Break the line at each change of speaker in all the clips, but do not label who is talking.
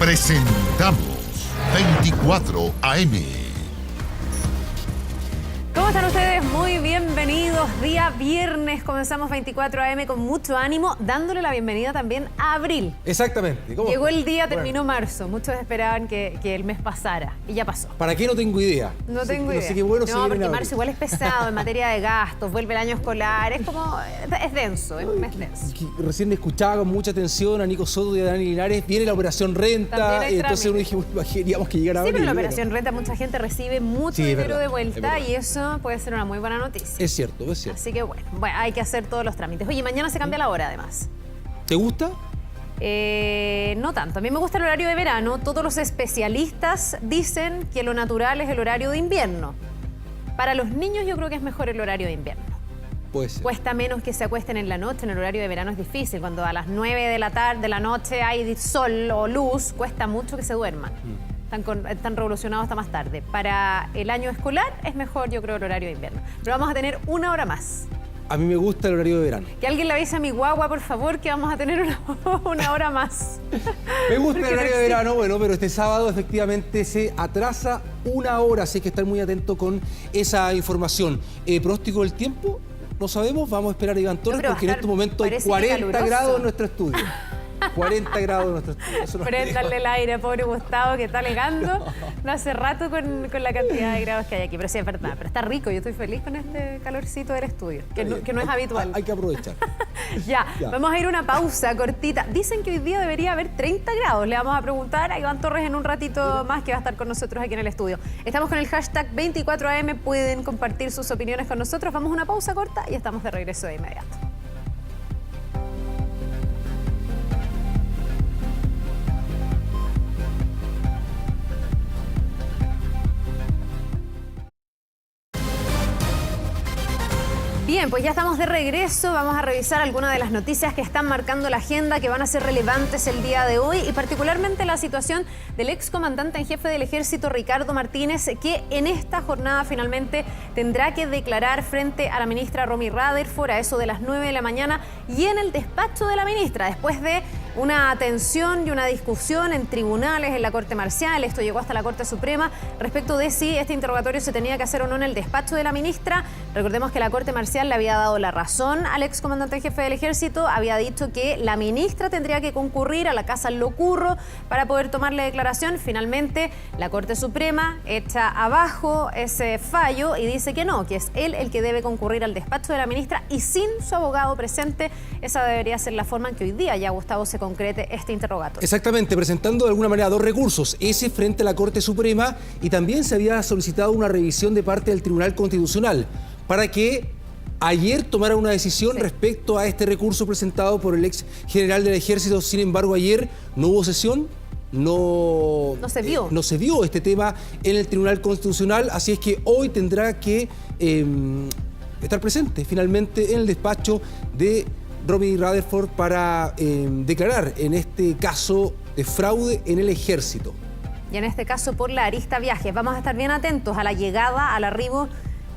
Presentamos 24 AM.
¿Cómo están ustedes? Muy bienvenidos. Día viernes, comenzamos 24 AM con mucho ánimo, dándole la bienvenida también a abril.
Exactamente. ¿Cómo?
Llegó el día, terminó marzo. Muchos esperaban que el mes pasara y ya pasó.
¿Para qué? No tengo idea.
No tengo idea.
No sé qué bueno se
no,
viene
porque
en abril.
marzo igual es pesado en materia de gastos, vuelve el año escolar, es como, es denso, es un mes denso.
Recién escuchaba con mucha atención a Nico Soto y a Dani Linares. Viene la operación renta.
También hay
Entonces uno dije, queríamos que llegara
Sí,
abril.
pero la operación renta mucha gente recibe mucho
Sí, es
dinero
verdad,
de
es
vuelta
verdad.
y eso puede ser una muy buena noticia.
Es cierto, es cierto.
Así que bueno, hay que hacer todos los trámites. Oye, mañana se cambia la hora además.
¿Te gusta?
No tanto. A mí me gusta el horario de verano. Todos los especialistas dicen que lo natural es el horario de invierno. Para los niños yo creo que es mejor el horario de invierno.
Puede ser.
Cuesta menos que se acuesten en la noche. En el horario de verano es difícil. Cuando a las 9 de la tarde, de la noche hay sol o luz, cuesta mucho que se duerman. Están revolucionados hasta más tarde. Para el año escolar es mejor, yo creo, el horario de invierno. Pero vamos a tener una hora más.
A mí me gusta el horario de verano.
Que alguien le avise a mi guagua, por favor, que vamos a tener una hora más.
Me gusta el
Porque
horario
no
de verano, bueno, pero este sábado efectivamente se atrasa una hora, así que estar muy atento con esa información. Pronóstico del tiempo, no sabemos, vamos a esperar a Iván Torres
pero
porque en
va a
este momento hay
parece que
40
caluroso.
grados en nuestro estudio. 40 grados en nuestro estudio. Eso nos
Préndanle el aire, pobre Gustavo, que está alegando no hace rato con la cantidad de grados que hay aquí. Pero sí, es verdad, pero está rico. Yo estoy feliz con este calorcito del estudio, que no es habitual.
Hay que aprovechar.
Ya, vamos a ir a una pausa cortita. Dicen que hoy día debería haber 30 grados. Le vamos a preguntar a Iván Torres en un ratito más, que va a estar con nosotros aquí en el estudio. Estamos con el hashtag 24AM. Pueden compartir sus opiniones con nosotros. Vamos a una pausa corta y estamos de regreso de inmediato. Bien, pues ya estamos de regreso. Vamos a revisar algunas de las noticias que están marcando la agenda, que van a ser relevantes el día de hoy, y particularmente la situación del excomandante en jefe del Ejército, Ricardo Martínez, que en esta jornada finalmente tendrá que declarar frente a la ministra Romy Rutherford a eso de las 9 de la mañana y en el despacho de la ministra, después de una tensión y una discusión en tribunales, en la Corte Marcial. Esto llegó hasta la Corte Suprema respecto de si este interrogatorio se tenía que hacer o no en el despacho de la ministra. Recordemos que la Corte Marcial le había dado la razón al excomandante en jefe del Ejército, había dicho que la ministra tendría que concurrir a la Casa Locurro para poder tomarle declaración. Finalmente, la Corte Suprema echa abajo ese fallo y dice que no, que es él el que debe concurrir al despacho de la ministra y sin su abogado presente. Esa debería ser la forma en que hoy día ya, Gustavo, se concrete este interrogatorio.
Exactamente, presentando de alguna manera dos recursos, ese frente a la Corte Suprema, y también se había solicitado una revisión de parte del Tribunal Constitucional para que ayer tomara una decisión respecto a este recurso presentado por el ex general del Ejército. Sin embargo, ayer no hubo sesión. No se vio este tema en el Tribunal Constitucional, así es que hoy tendrá que estar presente finalmente en el despacho de Romy Rutherford para declarar en este caso de fraude en el Ejército.
Y en este caso por la arista viajes. Vamos a estar bien atentos a la llegada, al arribo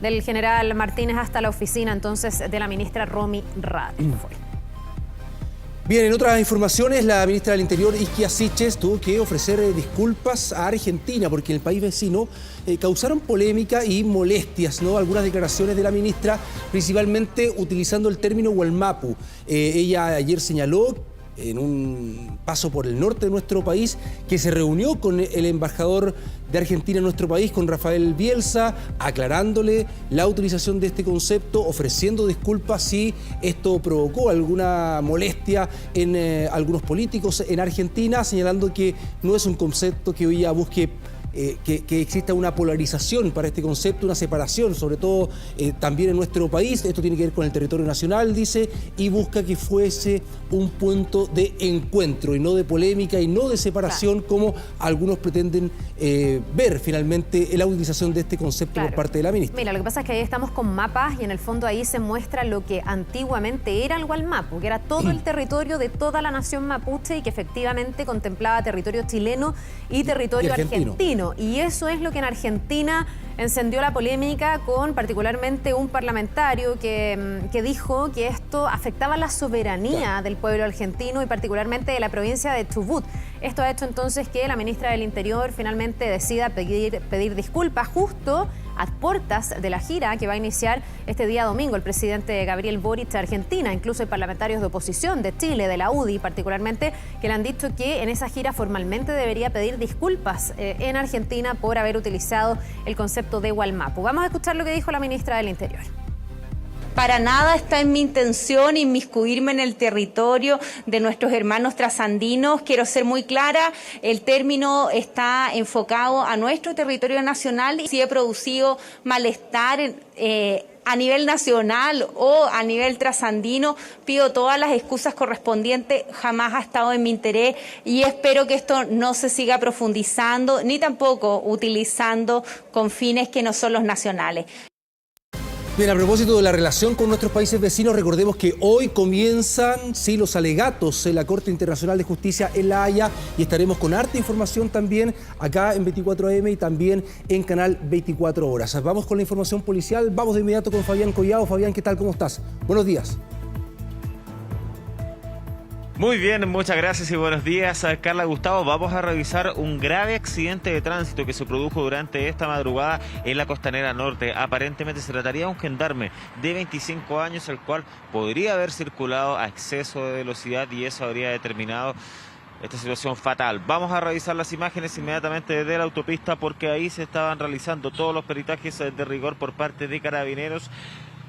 del general Martínez hasta la oficina entonces de la ministra Romy Rutherford.
Bien, en otras informaciones, la ministra del Interior, Isquia Siches, tuvo que ofrecer disculpas a Argentina porque en el país vecino causaron polémica y molestias, ¿no? Algunas declaraciones de la ministra, principalmente utilizando el término Hualmapu. Ella ayer señaló, en un paso por el norte de nuestro país, que se reunió con el embajador de Argentina en nuestro país, con Rafael Bielsa, aclarándole la utilización de este concepto, ofreciendo disculpas si esto provocó alguna molestia en algunos políticos en Argentina, señalando que no es un concepto que ella busque que exista una polarización para este concepto, una separación, sobre todo también en nuestro país. Esto tiene que ver con el territorio nacional, dice, y busca que fuese un punto de encuentro y no de polémica y no de separación, como algunos pretenden ver finalmente la utilización de este concepto por parte de la ministra.
Mira, lo que pasa es que ahí estamos con mapas y en el fondo ahí se muestra lo que antiguamente era el Gualmapu, que era todo el territorio de toda la nación mapuche y que efectivamente contemplaba territorio chileno y territorio argentino. camino. Y eso es lo que en Argentina encendió la polémica con particularmente un parlamentario que dijo que esto afectaba la soberanía del pueblo argentino y particularmente de la provincia de Chubut. Esto ha hecho entonces que la ministra del Interior finalmente decida pedir disculpas justo a puertas de la gira que va a iniciar este día domingo el presidente Gabriel Boric de Argentina. Incluso hay parlamentarios de oposición de Chile, de la UDI particularmente, que le han dicho que en esa gira formalmente debería pedir disculpas en Argentina por haber utilizado el concepto de Wallmapu. Vamos a escuchar lo que dijo la ministra del Interior.
Para nada está en mi intención inmiscuirme en el territorio de nuestros hermanos trasandinos. Quiero ser muy clara, el término está enfocado a nuestro territorio nacional y si he producido malestar a nivel nacional o a nivel trasandino, pido todas las excusas correspondientes, jamás ha estado en mi interés y espero que esto no se siga profundizando ni tampoco utilizando con fines que no son los nacionales.
Bien, a propósito de la relación con nuestros países vecinos, recordemos que hoy comienzan los alegatos en la Corte Internacional de Justicia en La Haya y estaremos con harta información también acá en 24AM y también en Canal 24 Horas. Vamos con la información policial, vamos de inmediato con Fabián Collado. Fabián, ¿qué tal? ¿Cómo estás? Buenos días.
Muy bien, muchas gracias y buenos días, Carla, Gustavo. Vamos a revisar un grave accidente de tránsito que se produjo durante esta madrugada en la Costanera Norte. Aparentemente se trataría de un gendarme de 25 años, el cual podría haber circulado a exceso de velocidad y eso habría determinado esta situación fatal. Vamos a revisar las imágenes inmediatamente de la autopista porque ahí se estaban realizando todos los peritajes de rigor por parte de Carabineros.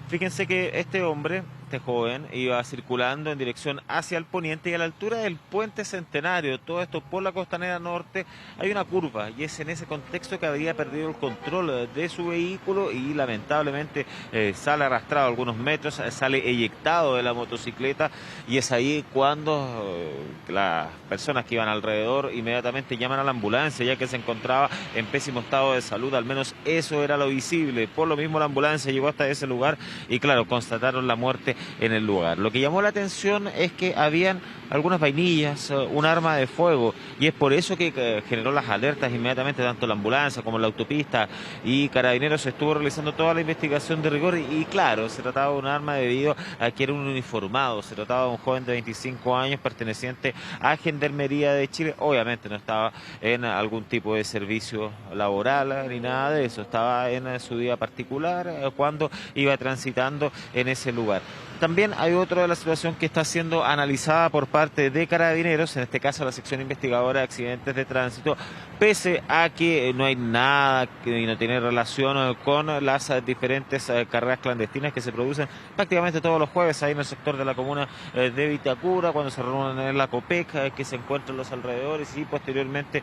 Fíjense que este hombre, este joven, iba circulando en dirección hacia el poniente y a la altura del Puente Centenario, todo esto por la Costanera Norte, hay una curva y es en ese contexto que habría perdido el control de su vehículo y lamentablemente sale arrastrado algunos metros, sale eyectado de la motocicleta y es ahí cuando las personas que iban alrededor inmediatamente llaman a la ambulancia ya que se encontraba en pésimo estado de salud, al menos eso era lo visible. Por lo mismo la ambulancia llegó hasta ese lugar y claro, constataron la muerte en el lugar. Lo que llamó la atención es que habían algunas vainillas, un arma de fuego y es por eso que generó las alertas inmediatamente tanto la ambulancia como la autopista y Carabineros estuvo realizando toda la investigación de rigor y claro, se trataba de un arma debido a que era un uniformado, se trataba de un joven de 25 años perteneciente a Gendarmería de Chile, obviamente no estaba en algún tipo de servicio laboral ni nada de eso, estaba en su día particular cuando iba transitando en ese lugar. También hay otra de la situación que está siendo analizada por parte de Carabineros, en este caso la sección investigadora de accidentes de tránsito, pese a que no hay nada y no tiene relación con las diferentes carreras clandestinas que se producen prácticamente todos los jueves ahí en el sector de la comuna de Vitacura, cuando se reúnen en la COPEC, que se encuentran en los alrededores y posteriormente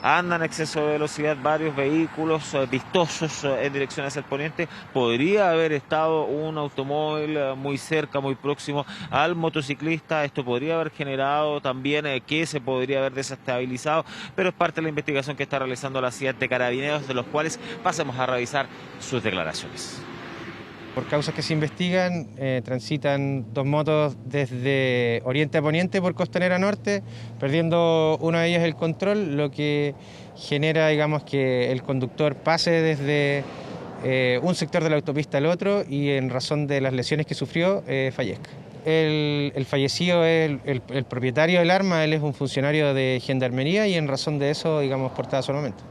andan a exceso de velocidad varios vehículos vistosos en dirección hacia el poniente. Podría haber estado un automóvil muy cerca, muy próximo al motociclista. Esto podría haber generado también que se podría haber desestabilizado, pero es parte de la investigación que está realizando la CIA de Carabineros, de los cuales pasemos a revisar sus declaraciones.
Por causas que se investigan, transitan dos motos desde oriente a poniente por Costanera Norte, perdiendo una de ellas el control, lo que genera, digamos, que el conductor pase desde un sector de la autopista al otro y en razón de las lesiones que sufrió, fallezca. El fallecido es el propietario del arma, él es un funcionario de Gendarmería y en razón de eso, digamos, portada solamente.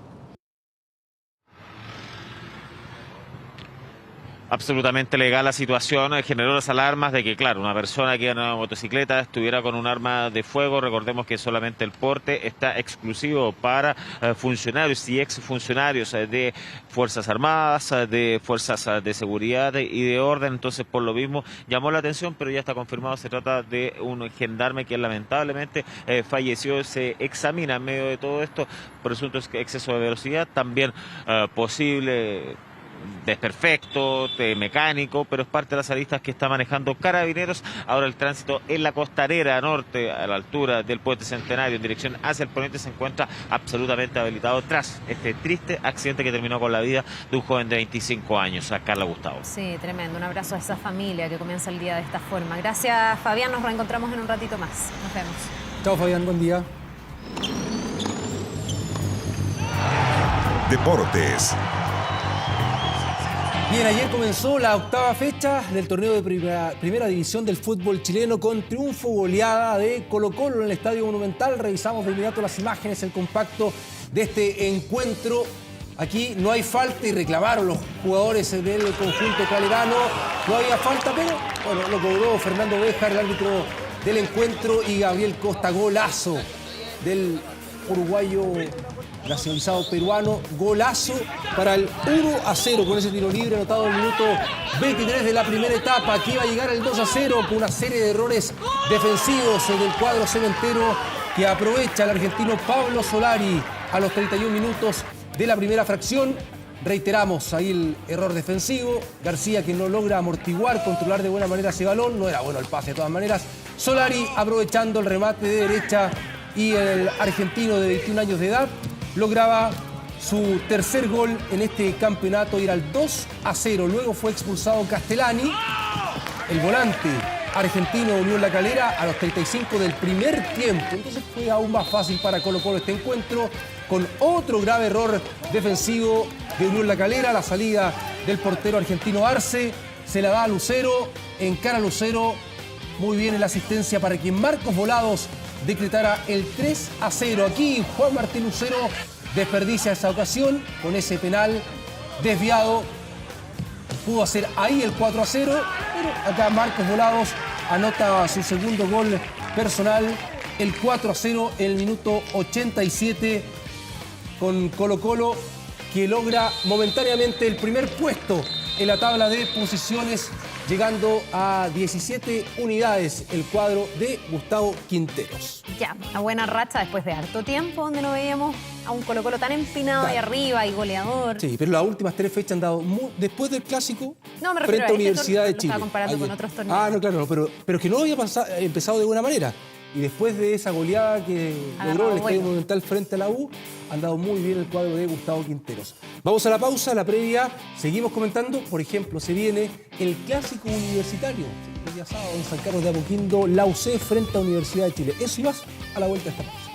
Absolutamente legal la situación, generó las alarmas de que, claro, una persona que iba en una motocicleta estuviera con un arma de fuego. Recordemos que solamente el porte está exclusivo para funcionarios y exfuncionarios de Fuerzas Armadas, de Fuerzas de Seguridad y de Orden. Entonces, por lo mismo, llamó la atención, pero ya está confirmado, se trata de un gendarme que lamentablemente falleció. Se examina en medio de todo esto presunto exceso de velocidad, también posible desperfecto, mecánico, pero es parte de las aristas que está manejando Carabineros. Ahora el tránsito en la Costanera Norte, a la altura del Puente Centenario, en dirección hacia el poniente, se encuentra absolutamente habilitado tras este triste accidente que terminó con la vida de un joven de 25 años, a Carla, Gustavo.
Sí, tremendo. Un abrazo a esa familia que comienza el día de esta forma. Gracias, Fabián. Nos reencontramos en un ratito más. Nos vemos.
Chao, Fabián. Buen día.
Deportes.
Bien, ayer comenzó la octava fecha del torneo de primera división del fútbol chileno con triunfo goleada de Colo-Colo en el Estadio Monumental. Revisamos de inmediato las imágenes, el compacto de este encuentro. Aquí no hay falta y reclamaron los jugadores del conjunto calerano. No había falta, pero bueno, lo cobró Fernando Béjar, el árbitro del encuentro, y Gabriel Costa, golazo del uruguayo nacionalizado peruano, golazo para el 1-0 con ese tiro libre anotado en el minuto 23 de la primera etapa. Aquí va a llegar el 2-0 con una serie de errores defensivos del cuadro cementero que aprovecha el argentino Pablo Solari a los 31 minutos de la primera fracción. Reiteramos ahí el error defensivo. García, que no logra amortiguar, controlar de buena manera ese balón. No era bueno el pase de todas maneras. Solari aprovechando el remate de derecha, y el argentino de 21 años de edad lograba su tercer gol en este campeonato y era el 2-0. Luego fue expulsado Castellani, el volante argentino de Unión La Calera, a los 35 del primer tiempo. Entonces fue aún más fácil para Colo-Colo este encuentro, con otro grave error defensivo de Unión La Calera. La salida del portero argentino Arce se la da a Lucero, encara a Lucero. Muy bien en la asistencia para que Marcos Volados decretara el 3-0. Aquí Juan Martín Lucero desperdicia esa ocasión con ese penal desviado. Pudo hacer ahí el 4-0, pero acá Marcos Volados anota su segundo gol personal, el 4-0 en el minuto 87, con Colo-Colo, que logra momentáneamente el primer puesto en la tabla de posiciones, llegando a 17 unidades el cuadro de Gustavo Quinteros.
Ya, una buena racha después de harto tiempo donde no veíamos a un Colo-Colo tan empinado ahí arriba y goleador.
Sí, pero las últimas tres fechas han dado después del clásico,
No, me refiero
frente a
a
Universidad de
lo
Chile.
estaba comparando con otros torneos.
Ah, no, claro, pero que no había empezado de buena manera. Y después de esa goleada que logró el Estadio Monumental frente a la U, han dado muy bien el cuadro de Gustavo Quinteros. Vamos a la pausa, la previa. Seguimos comentando, por ejemplo, se viene el clásico universitario. El día sábado en San Carlos de Apoquindo, la UC frente a Universidad de Chile. Eso y más a la vuelta de esta pausa.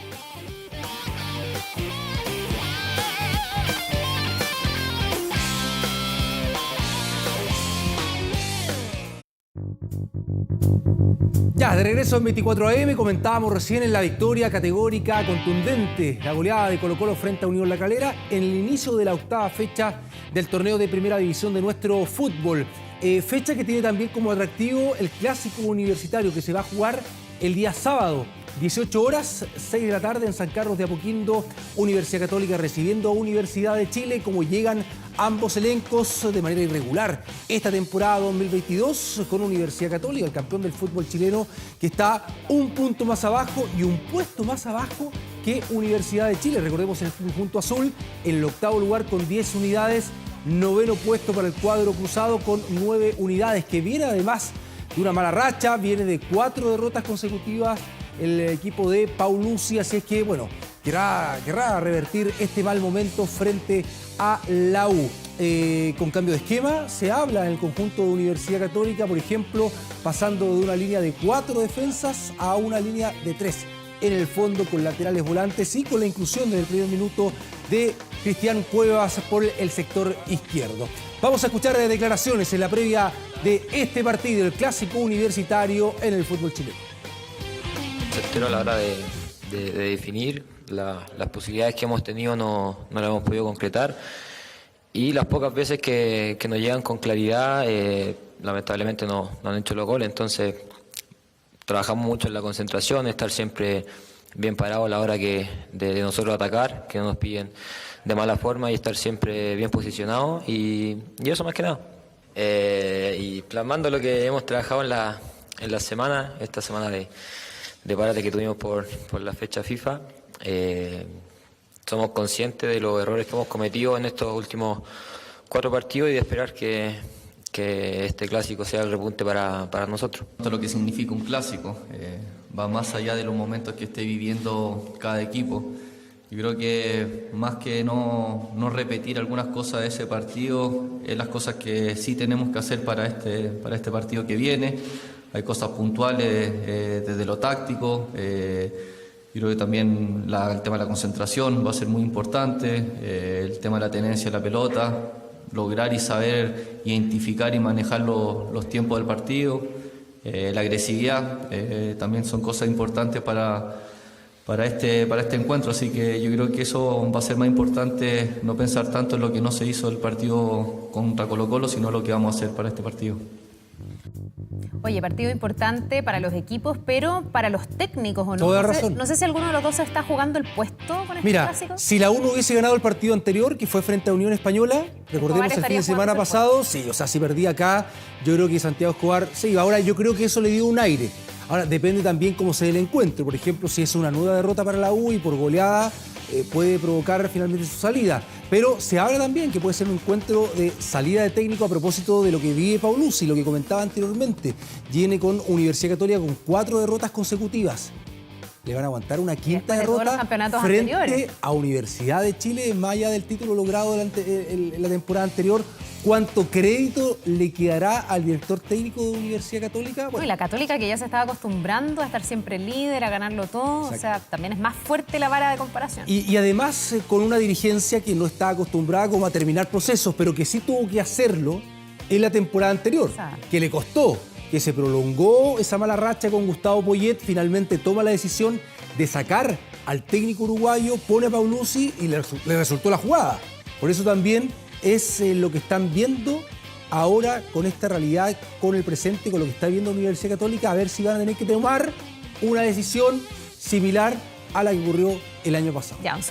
Ya, de regreso en 24 AM, comentábamos recién en la victoria categórica, contundente, la goleada de Colo-Colo frente a Unión La Calera en el inicio de la octava fecha del torneo de primera división de nuestro fútbol. Fecha que tiene también como atractivo el clásico universitario que se va a jugar el día sábado, 18 horas, 6 de la tarde en San Carlos de Apoquindo, Universidad Católica recibiendo a Universidad de Chile. Como llegan ambos elencos de manera irregular esta temporada 2022 con Universidad Católica, el campeón del fútbol chileno, que está un punto más abajo y un puesto más abajo que Universidad de Chile. Recordemos el conjunto azul en el octavo lugar con 10 unidades, noveno puesto para el cuadro cruzado con 9 unidades, que viene además de una mala racha, viene de 4 derrotas consecutivas el equipo de Paulucci, así es que, bueno, querrá revertir este mal momento frente a la U. Con cambio de esquema, se habla en el conjunto de Universidad Católica, por ejemplo, pasando de una línea de 4 defensas a una línea de 3 en el fondo, con laterales volantes y con la inclusión desde el primer minuto de Cristian Cuevas por el sector izquierdo. Vamos a escuchar declaraciones en la previa de este partido, el clásico universitario en el fútbol chileno.
Certero a la hora de definir, las posibilidades que hemos tenido no las hemos podido concretar, y las pocas veces que nos llegan con claridad, lamentablemente no han hecho los goles. Entonces trabajamos mucho en la concentración, estar siempre bien parados a la hora de nosotros atacar, que no nos pillen de mala forma, y estar siempre bien posicionados, y eso más que nada. Y plasmando lo que hemos trabajado en la semana, esta semana de parate que tuvimos por la fecha FIFA, somos conscientes de los errores que hemos cometido en estos últimos 4 partidos y de esperar que este clásico sea el repunte para nosotros.
Lo que significa un clásico va más allá de los momentos que esté viviendo cada equipo. Yo creo que más que no repetir algunas cosas de ese partido, las cosas que sí tenemos que hacer para este partido que viene. Hay cosas puntuales desde lo táctico, Yo creo que también el tema de la concentración va a ser muy importante, el tema de la tenencia de la pelota, lograr y saber identificar y manejar los tiempos del partido, la agresividad, también son cosas importantes para este encuentro, así que yo creo que eso va a ser más importante, no pensar tanto en lo que no se hizo el partido contra Colo-Colo, sino lo que vamos a hacer para este partido.
Oye, partido importante para los equipos, pero para los técnicos, ¿o no?
Toda razón.
No sé si alguno de los dos se está jugando el puesto con este
Mira,
clásico.
si la U no hubiese ganado el partido anterior, que fue frente a Unión Española, recordemos el fin de semana pasado, sí, o sea, si perdía acá, yo creo que Santiago Escobar, sí, ahora yo creo que eso le dio un aire. Ahora, depende también cómo se dé el encuentro. Por ejemplo, si es una nueva derrota para la U y por goleada puede provocar finalmente su salida. Pero se habla también que puede ser un encuentro de salida de técnico a propósito de lo que vive Paulucci, lo que comentaba anteriormente. Viene con Universidad Católica con 4 derrotas consecutivas. Le van a aguantar una quinta derrota frente anteriores a Universidad de Chile, más allá del título logrado en la temporada anterior. ¿Cuánto crédito le quedará al director técnico de Universidad Católica?
Bueno, y la Católica, que ya se estaba acostumbrando a estar siempre líder, a ganarlo todo. Exacto. O sea, también es más fuerte la vara de comparación.
Y además con una dirigencia que no está acostumbrada como a terminar procesos, pero que sí tuvo que hacerlo en la temporada anterior, que le costó, que se prolongó esa mala racha con Gustavo Poyet, finalmente toma la decisión de sacar al técnico uruguayo, pone a Paulucci y le resultó la jugada. Por eso también es lo que están viendo ahora con esta realidad, con el presente, con lo que está viendo la Universidad Católica, a ver si van a tener que tomar una decisión similar a la que ocurrió el año pasado.
Ya, un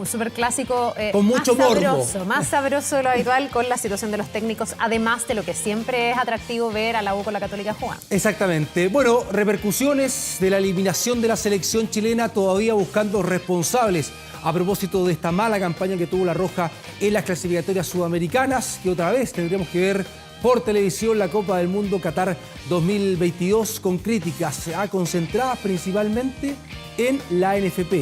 super clásico
con mucho morbo,
más sabroso de lo habitual, con la situación de los técnicos, además de lo que siempre es atractivo ver a la U con la Católica jugando.
Exactamente. Bueno, repercusiones de la eliminación de la selección chilena, todavía buscando responsables a propósito de esta mala campaña que tuvo la Roja en las clasificatorias sudamericanas, que otra vez tendremos que ver por televisión la Copa del Mundo Qatar 2022 con críticas concentradas principalmente en la NFP,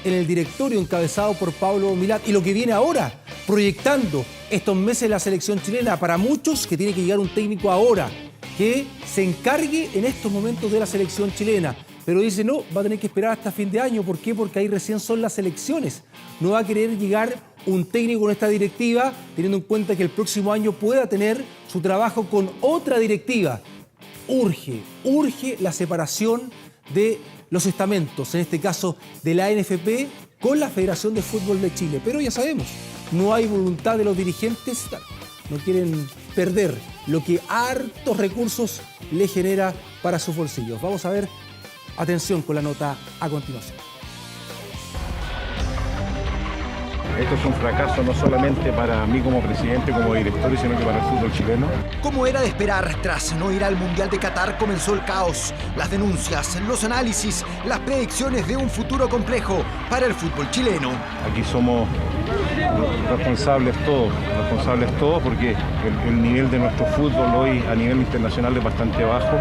en el directorio encabezado por Pablo Milad, y lo que viene ahora, proyectando estos meses de la selección chilena. Para muchos que tiene que llegar un técnico ahora que se encargue en estos momentos de la selección chilena. Pero dice, no, va a tener que esperar hasta fin de año. ¿Por qué? Porque ahí recién son las elecciones. No va a querer llegar un técnico con esta directiva, teniendo en cuenta que el próximo año pueda tener su trabajo con otra directiva. Urge la separación de los estamentos, en este caso de la NFP, con la Federación de Fútbol de Chile. Pero ya sabemos, no hay voluntad de los dirigentes, no quieren perder lo que hartos recursos le genera para sus bolsillos. Vamos a ver. Atención con la nota a continuación.
Esto es un fracaso no solamente para mí como presidente, como director, sino que para el fútbol chileno.
Como era de esperar, tras no ir al Mundial de Qatar comenzó el caos. Las denuncias, los análisis, las predicciones de un futuro complejo para el fútbol chileno.
Aquí somos responsables todos, porque el nivel de nuestro fútbol hoy a nivel internacional es bastante bajo.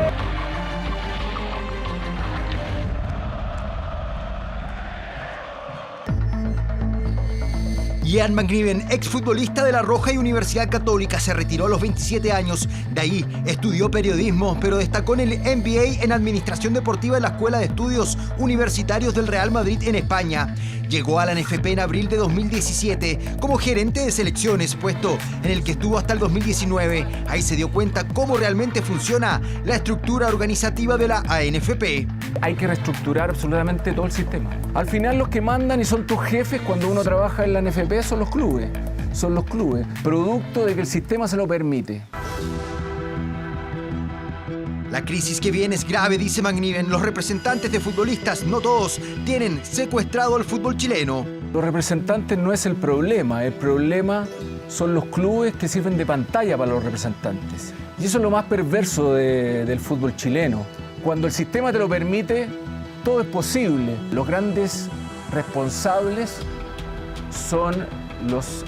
Ian McNiven, exfutbolista de La Roja y Universidad Católica, se retiró a los 27 años. De ahí estudió periodismo, pero destacó en el MBA en Administración Deportiva en la Escuela de Estudios Universitarios del Real Madrid en España. Llegó a la NFP en abril de 2017 como gerente de selecciones, puesto en el que estuvo hasta el 2019. Ahí se dio cuenta cómo realmente funciona la estructura organizativa de la ANFP.
Hay que reestructurar absolutamente todo el sistema. Al final los que mandan y son tus jefes cuando uno trabaja en la NFP son los clubes, producto de que el sistema se lo permite.
La crisis que viene es grave, dice McNiven. Los representantes de futbolistas, no todos, tienen secuestrado al fútbol chileno.
Los representantes no es el problema son los clubes que sirven de pantalla para los representantes. Y eso es lo más perverso del fútbol chileno. Cuando el sistema te lo permite, todo es posible. Los grandes responsables son los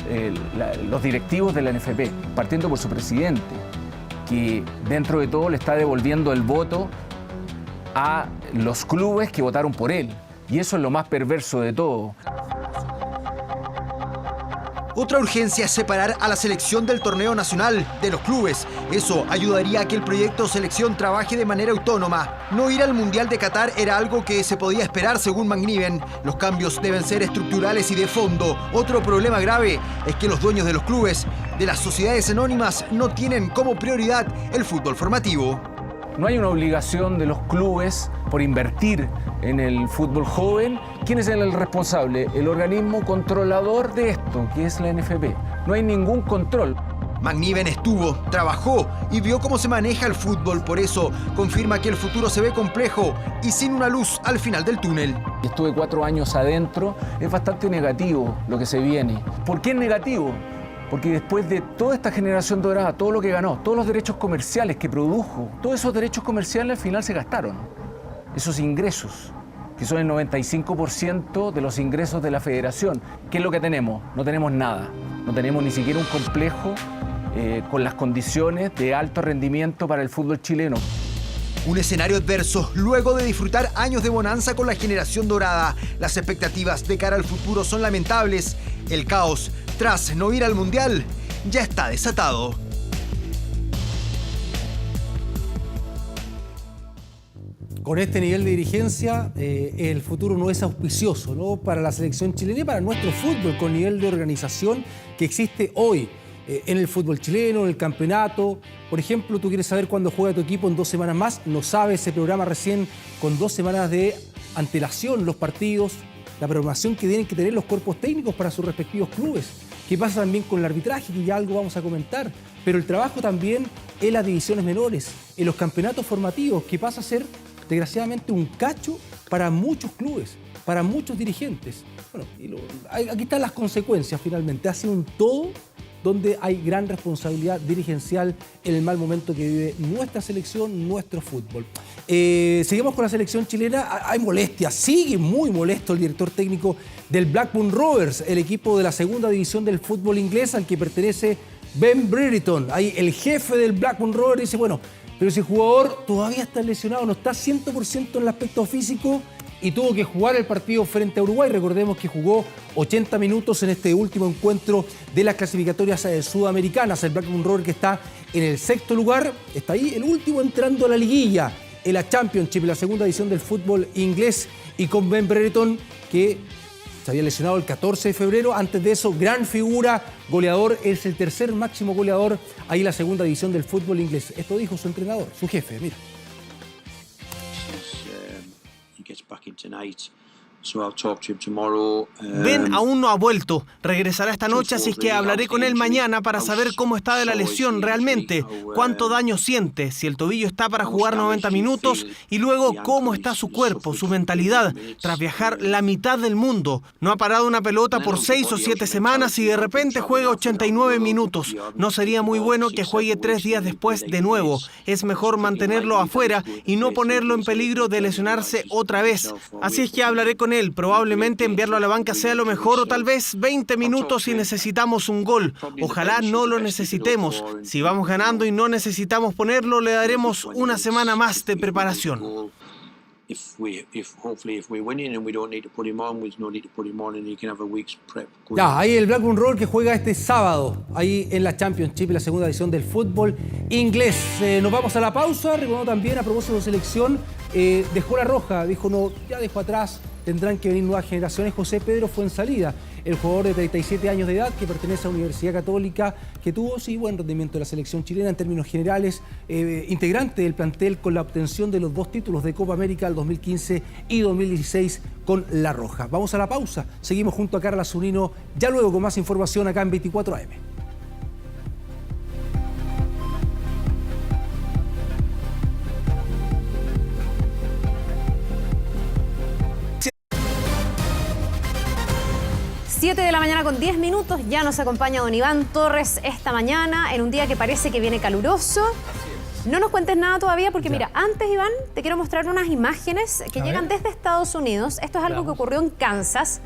directivos de la NFP, partiendo por su presidente, que dentro de todo le está devolviendo el voto a los clubes que votaron por él. Y eso es lo más perverso de todo.
Otra urgencia es separar a la selección del torneo nacional de los clubes. Eso ayudaría a que el proyecto selección trabaje de manera autónoma. No ir al Mundial de Qatar era algo que se podía esperar según McNiven. Los cambios deben ser estructurales y de fondo. Otro problema grave es que los dueños de los clubes, de las sociedades anónimas, no tienen como prioridad el fútbol formativo.
No hay una obligación de los clubes por invertir en el fútbol joven. ¿Quién es el responsable? El organismo controlador de esto, que es la NFP. No hay ningún control.
McNiven estuvo, trabajó y vio cómo se maneja el fútbol. Por eso confirma que el futuro se ve complejo y sin una luz al final del túnel.
Estuve 4 años adentro. Es bastante negativo lo que se viene. ¿Por qué es negativo? Porque después de toda esta generación dorada, todo lo que ganó, todos los derechos comerciales que produjo, todos esos derechos comerciales al final se gastaron. Esos ingresos, que son el 95% de los ingresos de la federación. ¿Qué es lo que tenemos? No tenemos nada. No tenemos ni siquiera un complejo con las condiciones de alto rendimiento para el fútbol chileno.
Un escenario adverso luego de disfrutar años de bonanza con la generación dorada. Las expectativas de cara al futuro son lamentables. El caos tras no ir al Mundial ya está desatado.
Con este nivel de dirigencia, el futuro no es auspicioso, ¿no? Para la selección chilena y para nuestro fútbol, con nivel de organización que existe hoy en el fútbol chileno, en el campeonato. Por ejemplo, tú quieres saber cuándo juega tu equipo en 2 semanas más, no sabes, se programa recién con 2 semanas de antelación los partidos, la programación que tienen que tener los cuerpos técnicos para sus respectivos clubes. ¿Qué pasa también con el arbitraje? Que ya algo vamos a comentar. Pero el trabajo también en las divisiones menores, en los campeonatos formativos, que pasa a ser, desgraciadamente, un cacho para muchos clubes, para muchos dirigentes. Bueno, aquí están las consecuencias finalmente. Ha sido un todo donde hay gran responsabilidad dirigencial en el mal momento que vive nuestra selección, nuestro fútbol. Seguimos con la selección chilena. Hay molestias, sigue muy molesto el director técnico del Blackburn Rovers, el equipo de la segunda división del fútbol inglés al que pertenece Ben Brereton. Ahí el jefe del Blackburn Rovers dice, bueno, pero si el jugador todavía está lesionado, no está 100% en el aspecto físico y tuvo que jugar el partido frente a Uruguay. Recordemos que jugó 80 minutos en este último encuentro de las clasificatorias sudamericanas. El Blackburn Rovers, que está en el 6º lugar, está ahí el último entrando a la liguilla, en la Championship, la segunda división del fútbol inglés, y con Ben Brereton, que se había lesionado el 14 de febrero. Antes de eso, gran figura, goleador, es el 3er máximo goleador ahí en la segunda división del fútbol inglés. Esto dijo su entrenador, su jefe, mira.
Ben aún no ha vuelto. Regresará esta noche, así que hablaré con él mañana para saber cómo está de la lesión realmente, cuánto daño siente, si el tobillo está para jugar 90 minutos y luego cómo está su cuerpo, su mentalidad, tras viajar la mitad del mundo. No ha parado una pelota por 6 o 7 semanas y de repente juega 89 minutos. No sería muy bueno que juegue 3 días después de nuevo. Es mejor mantenerlo afuera y no ponerlo en peligro de lesionarse otra vez. Así es que hablaré con él, probablemente enviarlo a la banca sea lo mejor, o tal vez 20 minutos si necesitamos un gol. Ojalá no lo necesitemos. Si vamos ganando y no necesitamos ponerlo, le daremos una semana más de preparación.
Ya, ahí el Blackburn Rovers que juega este sábado, ahí en la Championship, la segunda división del fútbol inglés. Nos vamos a la pausa. Recordó también, a propósito de selección, dejó la roja, dijo no, ya dejó atrás, tendrán que venir nuevas generaciones. José Pedro Fuenzalida, el jugador de 37 años de edad que pertenece a la Universidad Católica, que tuvo sí buen rendimiento de la selección chilena en términos generales, integrante del plantel con la obtención de los 2 títulos de Copa América el 2015 y 2016 con La Roja. Vamos a la pausa, seguimos junto a Carla Zunino, ya luego con más información acá en 24 AM.
Siete de la mañana con 10 minutos, ya nos acompaña don Iván Torres esta mañana, en un día que parece que viene caluroso. No nos cuentes nada todavía porque mira, antes Iván, te quiero mostrar unas imágenes que llegan desde Estados Unidos. Esto es algo que ocurrió en Kansas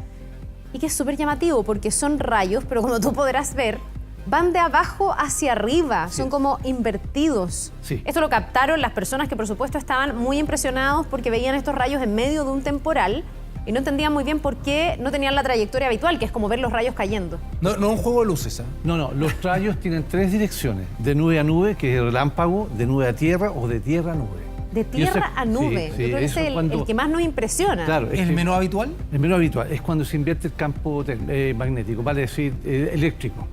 y que es súper llamativo porque son rayos, pero como tú podrás ver, van de abajo hacia arriba, son como invertidos. Esto lo captaron las personas que por supuesto estaban muy impresionados porque veían estos rayos en medio de un temporal. y no entendían muy bien por qué no tenían la trayectoria habitual, que es como ver los rayos cayendo.
No es un juego de luces, ¿eh?
No, los rayos tienen 3 direcciones, de nube a nube, que es el relámpago, de nube a tierra o de tierra a nube.
De tierra a nube.
Sí,
yo creo que es el que más nos impresiona.
Claro,
¿El menos habitual?
El menos habitual es cuando se invierte el campo magnético, vale decir, eléctrico.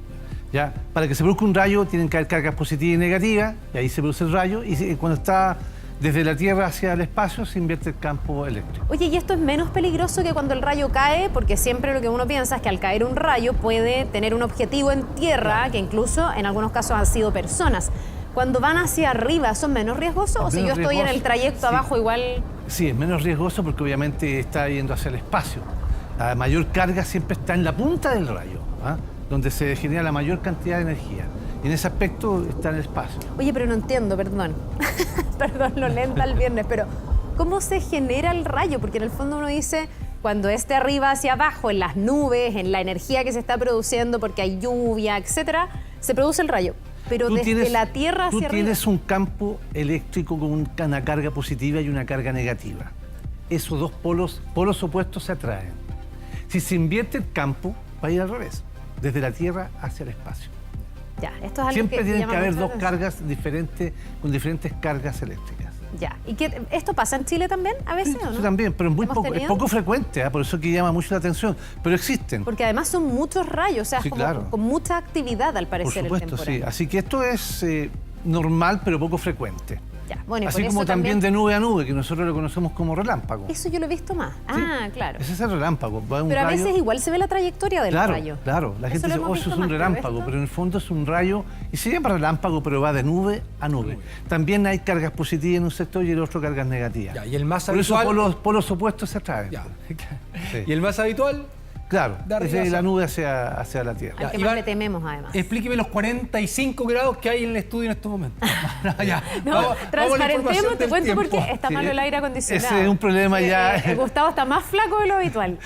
¿Ya? Para que se produzca un rayo tienen que haber cargas positivas y negativas, y ahí se produce el rayo, y cuando está desde la Tierra hacia el espacio se invierte el campo eléctrico.
Oye, ¿y esto es menos peligroso que cuando el rayo cae? Porque siempre lo que uno piensa es que al caer un rayo puede tener un objetivo en tierra, que incluso en algunos casos han sido personas. Cuando van hacia arriba, ¿son menos riesgosos? ¿O si yo estoy en el trayecto abajo igual...?
Sí, es menos riesgoso porque obviamente está yendo hacia el espacio. La mayor carga siempre está en la punta del rayo, ¿ah? Donde se genera la mayor cantidad de energía. Y en ese aspecto está en el espacio.
Oye, pero no entiendo, perdón. Perdón, lo lenta el viernes, pero ¿cómo se genera el rayo? Porque en el fondo uno dice, cuando esté arriba hacia abajo, en las nubes, en la energía que se está produciendo porque hay lluvia, etcétera, se produce el rayo. Pero desde la Tierra hacia arriba...
Tú tienes un campo eléctrico con una carga positiva y una carga negativa. Esos dos polos opuestos se atraen. Si se invierte el campo, va a ir al revés, desde la Tierra hacia el espacio.
Ya, esto es algo
siempre
que
tienen que haber dos
atención.
cargas diferentes, con diferentes cargas eléctricas.
Ya, ¿y esto pasa en Chile también a veces, o no?
Sí, también, pero es poco frecuente, por eso que llama mucho la atención, pero existen.
Porque además son muchos rayos, o sea,
Sí,
es como
claro.
con mucha actividad al parecer.
Por supuesto,
el temporal.
sí. Así que esto es normal, pero poco frecuente.
Ya, bueno, y
así
por
como
eso
también de nube a nube, que nosotros lo conocemos como relámpago.
Eso yo lo he visto más. Ah, claro.
Ese es el relámpago. Va un
Pero a
rayo...
veces igual se ve la trayectoria del rayo.
Claro, la gente
Eso lo
dice,
hemos
eso
visto
es un
más, pero
relámpago,
esto-
pero en el fondo es un rayo, y se llama relámpago, pero va de nube a nube. También hay cargas positivas en un sector y en el otro cargas negativas.
Ya, y el más
Por eso
habitual...
polos opuestos se atraen.
Ya.
Sí.
¿Y el más habitual?
Claro,
Da
desde
arriba
la nube hacia la Tierra.
Al que más
Iván,
le tememos, además.
Explíqueme los 45 grados que hay en el estudio en estos momentos. Ya.
No,
Vamos a la
transparentemos,
información
te
del
cuento por
tiempo.
qué está malo el aire acondicionado.
Ese es un problema ya.
Gustavo está más flaco de lo habitual.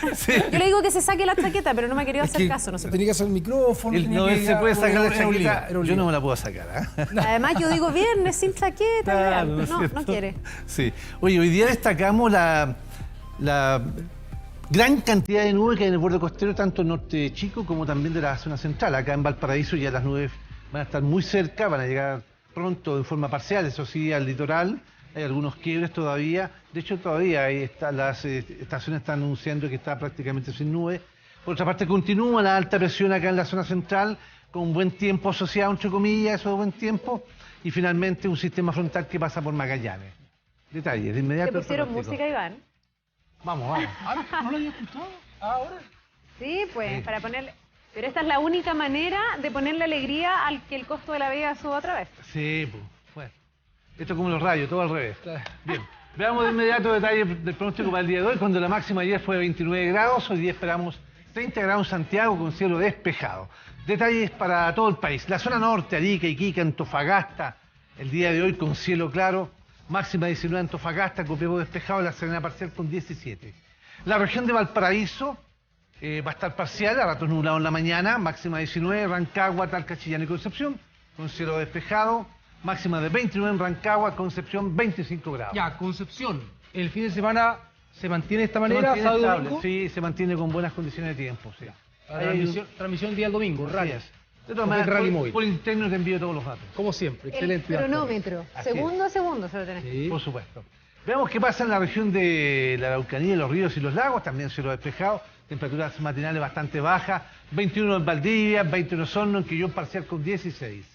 Yo le digo que se saque la chaqueta, pero no me ha querido hacer caso. No sé.
Tenía que hacer el micrófono. tenía
No,
que
él se puede sacar la
era un lío,
chaqueta,
era un
yo
lío.
no me la puedo sacar. ¿eh?
Además, yo digo viernes sin chaqueta.
Claro,
no,
es
no
cierto.
quiere.
Sí. Oye, hoy día destacamos la gran cantidad de nubes que hay en el borde costero, tanto norte de Chico como también de la zona central. Acá en Valparaíso ya las nubes van a estar muy cerca, van a llegar pronto en forma parcial, eso sí, al litoral. Hay algunos quiebres todavía. De hecho, todavía las estaciones están anunciando que está prácticamente sin nubes. Por otra parte, continúa la alta presión acá en la zona central, con buen tiempo asociado, entre comillas, eso de buen tiempo. Y finalmente un sistema frontal que pasa por Magallanes. Detalles, de inmediato.
¿Te pusieron
pronóstico.
música, Iván?
Vamos.
¿No lo había escuchado? ¿Ahora?
Sí, pues, para ponerle... Pero esta es la única manera de ponerle alegría al que el costo de la vida suba otra vez.
Sí, pues. Bueno. Esto es como los rayos, todo al revés. Bien. Veamos de inmediato detalles del pronóstico para el día de hoy. Cuando la máxima ayer fue de 29 grados, hoy día esperamos 30 grados en Santiago con cielo despejado. Detalles para todo el país. La zona norte, Arica, Iquique, Antofagasta, el día de hoy con cielo claro. Máxima 19 en Antofagasta, Copiapó despejado, La Serena parcial con 17. La región de Valparaíso va a estar parcial, a ratos nublado en la mañana, máxima 19, Rancagua, Talca, Chillán y Concepción, con cielo despejado, máxima de 29 en Rancagua, Concepción 25 grados.
Ya, Concepción. El fin de semana se mantiene de esta
Se
manera,
mantiene
sábado y
estable,
domingo.
sí, se mantiene con buenas condiciones de tiempo, sí.
Transmisión día al domingo,
Así
rally.
es. De todas
Como el
maneras,
rally
por,
móvil.
por interno te envío todos los datos.
Como siempre,
El
excelente.
cronómetro,
Así
segundo a segundo se lo tenés.
Sí.
Por supuesto. Veamos qué pasa en la región de la Araucanía, los ríos y los lagos, también cielo despejado, temperaturas matinales bastante bajas, 21 en Valdivia, 21 en Osorno, en Quillón parcial con 16.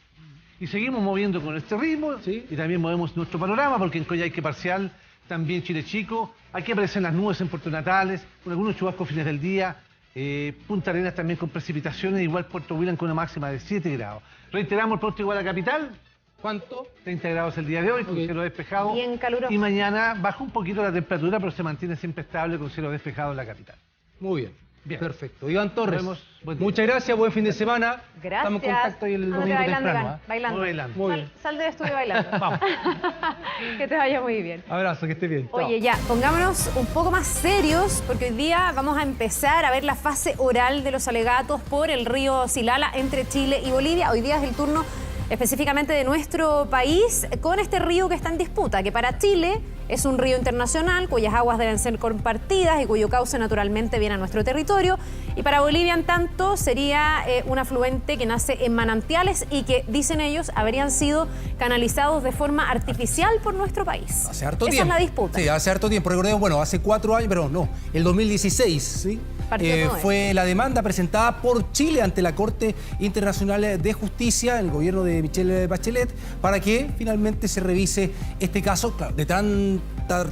Y seguimos moviendo con este ritmo,
Sí.
y también movemos nuestro panorama, porque en Coyhaique parcial, también Chile Chico, aquí aparecen las nubes en Puerto Natales, con algunos chubascos fines del día, Punta Arenas también con precipitaciones, igual Puerto William con una máxima de 7 grados. Reiteramos el pronóstico igual a la capital,
¿Cuánto?
30 grados el día de hoy, con
Ok.
cielo despejado.
Bien caluroso.
Y mañana baja un poquito la temperatura, pero se mantiene siempre estable con cielo despejado en la capital.
Muy bien.
Bien.
Perfecto. Iván Torres,
Nos vemos. Buen día.
muchas gracias, buen fin de semana.
Gracias.
Estamos en contacto ahí el
Ándate
domingo
bailando,
temprano.
Iván, bailando.
Muy bailando.
Muy bien.
Sal del estudio bailando.
Vamos.
Que te vaya muy bien.
Abrazo, que esté bien. Chao.
Oye, ya, pongámonos un poco más serios, porque hoy día vamos a empezar a ver la fase oral de los alegatos por el río Silala entre Chile y Bolivia. Hoy día es el turno específicamente de nuestro país con este río que está en disputa, que para Chile Es un río internacional cuyas aguas deben ser compartidas y cuyo cauce naturalmente viene a nuestro territorio. Y para Bolivia, en tanto, sería un afluente que nace en manantiales y que, dicen ellos, habrían sido canalizados de forma artificial por nuestro país.
Hace harto
Esa
tiempo.
es la disputa.
Sí, hace harto tiempo. Recordemos, bueno, hace 4 años, pero no, el 2016, ¿sí? Fue la demanda presentada por Chile ante la Corte Internacional de Justicia, el gobierno de Michelle Bachelet, para que finalmente se revise este caso, claro, de tanta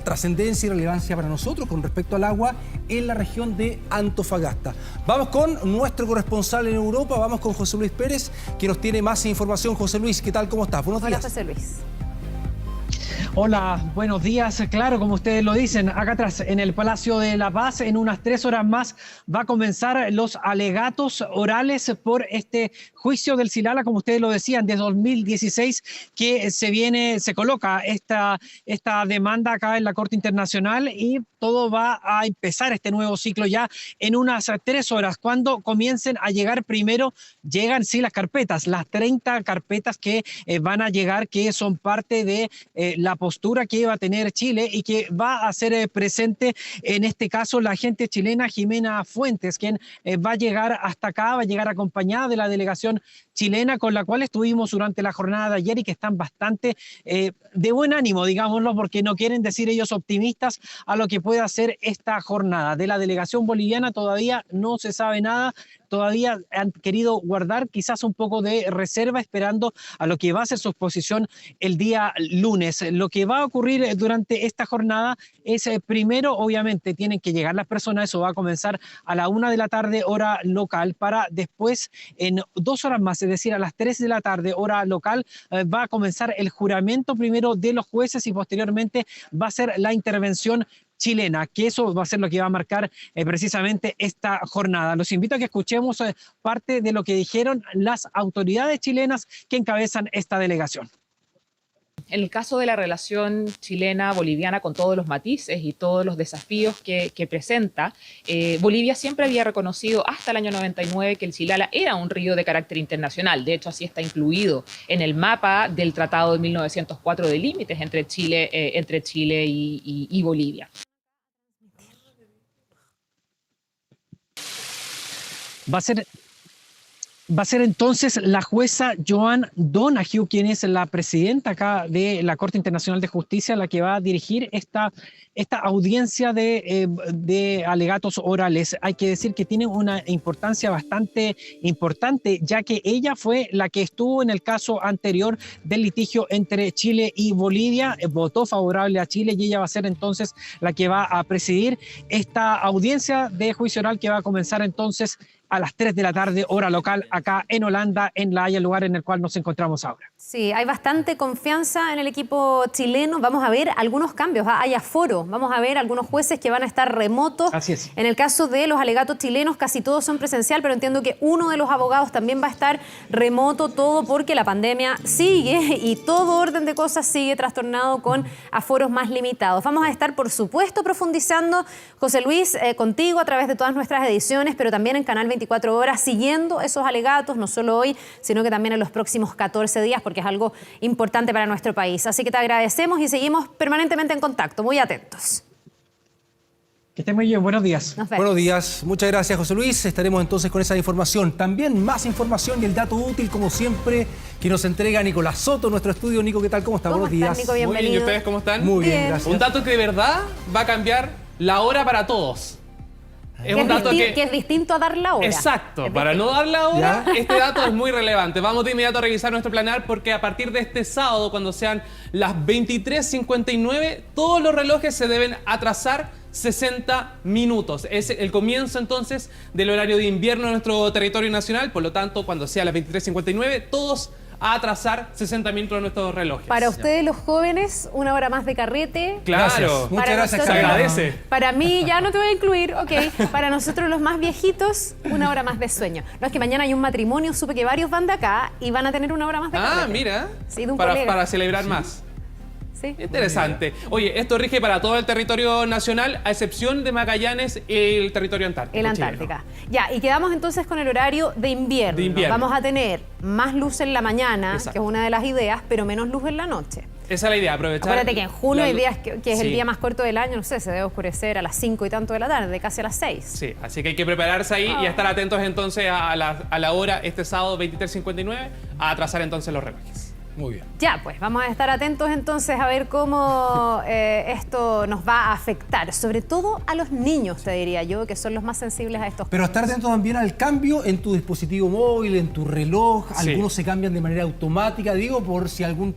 trascendencia y relevancia para nosotros con respecto al agua en la región de Antofagasta. Vamos con nuestro corresponsal en Europa, vamos con José Luis Pérez, que nos tiene más información. José Luis, ¿qué tal? ¿Cómo estás? Buenos días.
Hola, José Luis.
Hola, buenos días. Claro, como ustedes lo dicen, acá atrás en el Palacio de la Paz, en unas 3 horas más va a comenzar los alegatos orales por este juicio del Silala, como ustedes lo decían, de 2016, que se coloca esta demanda acá en la Corte Internacional, y todo va a empezar este nuevo ciclo ya en unas 3 horas. Cuando comiencen a llegar primero, llegan sí las carpetas, las 30 carpetas que van a llegar, que son parte de la postura que va a tener Chile y que va a ser presente en este caso la agente chilena Jimena Fuentes, quien va a llegar hasta acá, va a llegar acompañada de la delegación chilena con la cual estuvimos durante la jornada de ayer y que están bastante de buen ánimo, digámoslo, porque no quieren decir ellos optimistas a lo que pueda ser esta jornada. De la delegación boliviana todavía no se sabe nada, todavía han querido guardar quizás un poco de reserva esperando a lo que va a ser su exposición el día lunes. Lo que va a ocurrir durante esta jornada es primero, obviamente, tienen que llegar las personas, eso va a comenzar a la 1 de la tarde hora local, para después en 2 horas más, es decir, a las 3 de la tarde hora local, va a comenzar el juramento primero de los jueces y posteriormente va a ser la intervención chilena, que eso va a ser lo que va a marcar precisamente esta jornada. Los invito a que escuchemos parte de lo que dijeron las autoridades chilenas que encabezan esta delegación.
En el caso de la relación chilena-boliviana, con todos los matices y todos los desafíos que presenta, Bolivia siempre había reconocido hasta el año 99 que el Silala era un río de carácter internacional. De hecho, así está incluido en el mapa del Tratado de 1904 de límites entre Chile y Bolivia. Va a ser entonces la jueza Joan Donoghue, quien es la presidenta acá de la Corte Internacional de Justicia, la que va a dirigir esta audiencia de alegatos orales. Hay que decir que tiene una importancia bastante importante, ya que ella fue la que estuvo en el caso anterior del litigio entre Chile y Bolivia, votó favorable a Chile, y ella va a ser entonces la que va a presidir esta audiencia de juicio oral, que va a comenzar entonces a las 3 de la tarde, hora local, acá en Holanda, en La Haya, el lugar en el cual nos encontramos ahora.
Sí, hay bastante confianza en el equipo chileno. Vamos a ver algunos cambios, hay aforo. Vamos a ver algunos jueces que van a estar remotos.
Así es.
En el caso de los alegatos chilenos, casi todos son presencial, pero entiendo que uno de los abogados también va a estar remoto, todo porque la pandemia sigue y todo orden de cosas sigue trastornado con aforos más limitados. Vamos a estar, por supuesto, profundizando, José Luis, contigo a través de todas nuestras ediciones, pero también en Canal 24 Horas, siguiendo esos alegatos, no solo hoy, sino que también en los próximos 14 días, porque es algo importante para nuestro país. Así que te agradecemos y seguimos permanentemente en contacto, muy atentos.
Que estén muy bien, buenos días.
Buenos días, muchas gracias, José Luis. Estaremos entonces con esa información. También más información y el dato útil, como siempre, que nos entrega Nicolás Soto, nuestro estudio. Nico, ¿qué tal? ¿Cómo está? Buenos días.
Nico? Bienvenido.
Muy bien, ¿y ustedes cómo están?
Muy bien, gracias.
Un dato que de verdad va a cambiar la hora para todos.
Es un dato que es distinto a dar la hora.
Exacto, para no dar la hora, este dato es muy relevante. Vamos de inmediato a revisar nuestro planar, porque a partir de este sábado, cuando sean las 23:59, todos los relojes se deben atrasar 60 minutos. Es el comienzo entonces del horario de invierno en nuestro territorio nacional. Por lo tanto, cuando sea las 23:59, todos a atrasar 60 minutos de nuestros relojes.
Para ustedes los jóvenes, 1 hora más de carrete.
Claro,
muchas gracias.
Se agradece.
Para mí, ya no te voy a incluir, ok. Para nosotros los más viejitos, 1 hora más de sueño. No, es que mañana hay un matrimonio, supe que varios van de acá y van a tener 1 hora más de carrete.
Ah, mira,
sí, de un
para celebrar más.
Sí.
Interesante. Oye, esto rige para todo el territorio nacional, a excepción de Magallanes y el territorio antártico.
El Antártica. Ya, y quedamos entonces con el horario de invierno. Vamos a tener más luz en la mañana, que es una de las ideas, pero menos luz en la noche.
Esa es la idea, aprovechar.
Acuérdate que en junio hay días que es el
Sí.
día más corto del año, no sé, se debe oscurecer a las 5 y tanto de la tarde, casi a las 6.
Sí, así que hay que prepararse ahí y estar atentos entonces a la hora este sábado 23:59 a atrasar entonces los relojes.
Muy bien.
Ya, pues vamos a estar atentos entonces a ver cómo esto nos va a afectar, sobre todo a los niños, te diría yo, que son los más sensibles a estos
Pero estar atento también al cambio en tu dispositivo móvil, en tu reloj.
Sí.
Algunos se cambian de manera automática, digo, por si alguien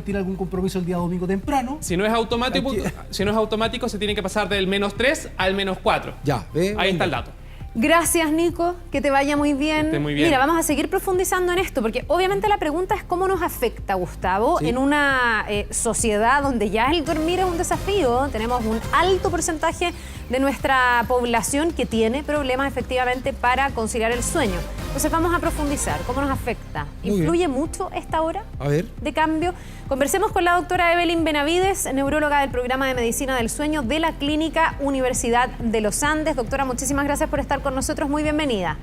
tiene algún compromiso el día domingo temprano.
Si no es automático, se tiene que pasar del -3 al -4.
Ya, ¿ve?
Ahí está el dato.
Gracias, Nico, que te vaya muy bien.
Que esté muy bien.
Mira, vamos a seguir profundizando en esto, porque obviamente la pregunta es cómo nos afecta, Gustavo,
Sí.
en una sociedad donde ya el dormir es un desafío. Tenemos un alto porcentaje de nuestra población que tiene problemas efectivamente para conciliar el sueño. Entonces vamos a profundizar. ¿Cómo nos afecta?
Muy
¿Influye mucho esta hora
A ver.
de cambio? Conversemos con la doctora Evelyn Benavides, neuróloga del programa de medicina del sueño de la Clínica Universidad de los Andes. Doctora, muchísimas gracias por estar con nosotros. Muy bienvenida.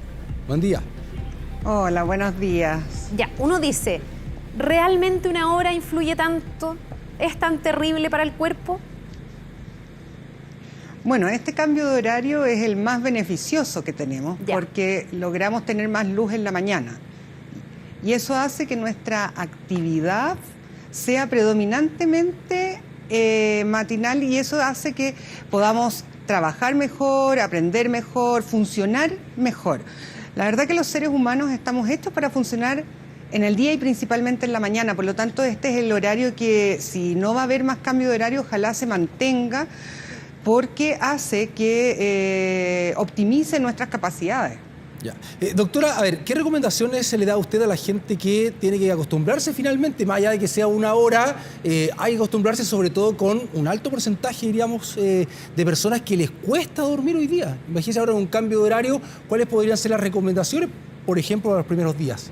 Buen día.
Hola, buenos días.
Ya, uno dice, ¿realmente una hora influye tanto? ¿Es tan terrible para el cuerpo?
Bueno, este cambio de horario es el más beneficioso que tenemos porque logramos tener más luz en la mañana. Y eso hace que nuestra actividad sea predominantemente matinal y eso hace que podamos trabajar mejor, aprender mejor, funcionar mejor. La verdad que los seres humanos estamos hechos para funcionar en el día y principalmente en la mañana, por lo tanto este es el horario que si no va a haber más cambio de horario, ojalá se mantenga porque hace que optimice nuestras capacidades.
Ya. Doctora, a ver, ¿qué recomendaciones se le da a usted a la gente que tiene que acostumbrarse finalmente, más allá de que sea una hora, hay que acostumbrarse sobre todo con un alto porcentaje, diríamos, de personas que les cuesta dormir hoy día? Imagínense ahora en un cambio de horario, ¿cuáles podrían ser las recomendaciones, por ejemplo, para los primeros días?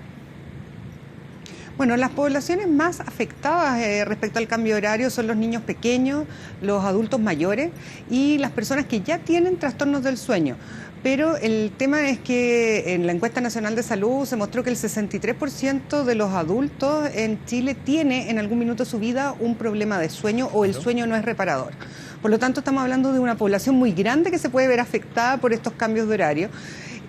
Bueno, las poblaciones más afectadas respecto al cambio de horario son los niños pequeños, los adultos mayores y las personas que ya tienen trastornos del sueño. Pero el tema es que en la encuesta nacional de salud se mostró que el 63% de los adultos en Chile tiene en algún minuto de su vida un problema de sueño o el sueño no es reparador. Por lo tanto, estamos hablando de una población muy grande que se puede ver afectada por estos cambios de horario.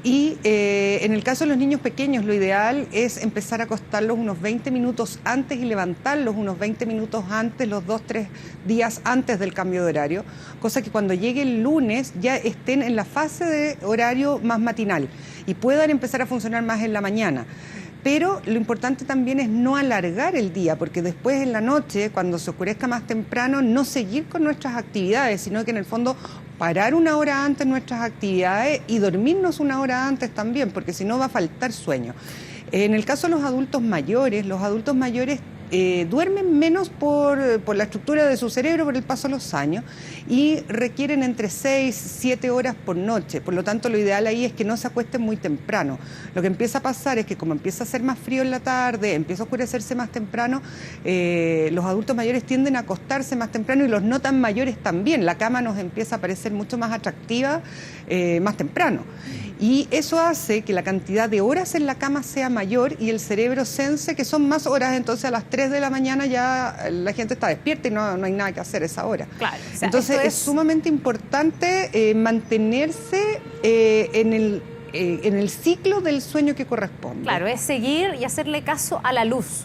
Y en el caso de los niños pequeños, lo ideal es empezar a acostarlos unos 20 minutos antes y levantarlos unos 20 minutos antes, los 2-3 días antes del cambio de horario, cosa que cuando llegue el lunes ya estén en la fase de horario más matinal y puedan empezar a funcionar más en la mañana. Pero lo importante también es no alargar el día, porque después en la noche, cuando se oscurezca más temprano, no seguir con nuestras actividades, sino que en el fondo parar una hora antes nuestras actividades y dormirnos una hora antes también, porque si no va a faltar sueño. En el caso de los adultos mayores duermen menos por la estructura de su cerebro, por el paso de los años, y requieren entre 6-7 horas por noche. Por lo tanto, lo ideal ahí es que no se acuesten muy temprano. Lo que empieza a pasar es que como empieza a hacer más frío en la tarde, empieza a oscurecerse más temprano, los adultos mayores tienden a acostarse más temprano y los no tan mayores también. La cama nos empieza a parecer mucho más atractiva más temprano. Y eso hace que la cantidad de horas en la cama sea mayor y el cerebro sense que son más horas, entonces a las 3 de la mañana ya la gente está despierta y no hay nada que hacer a esa hora.
Claro, o sea,
entonces es sumamente importante mantenerse en el ciclo del sueño que corresponde.
Claro, es seguir y hacerle caso a la luz,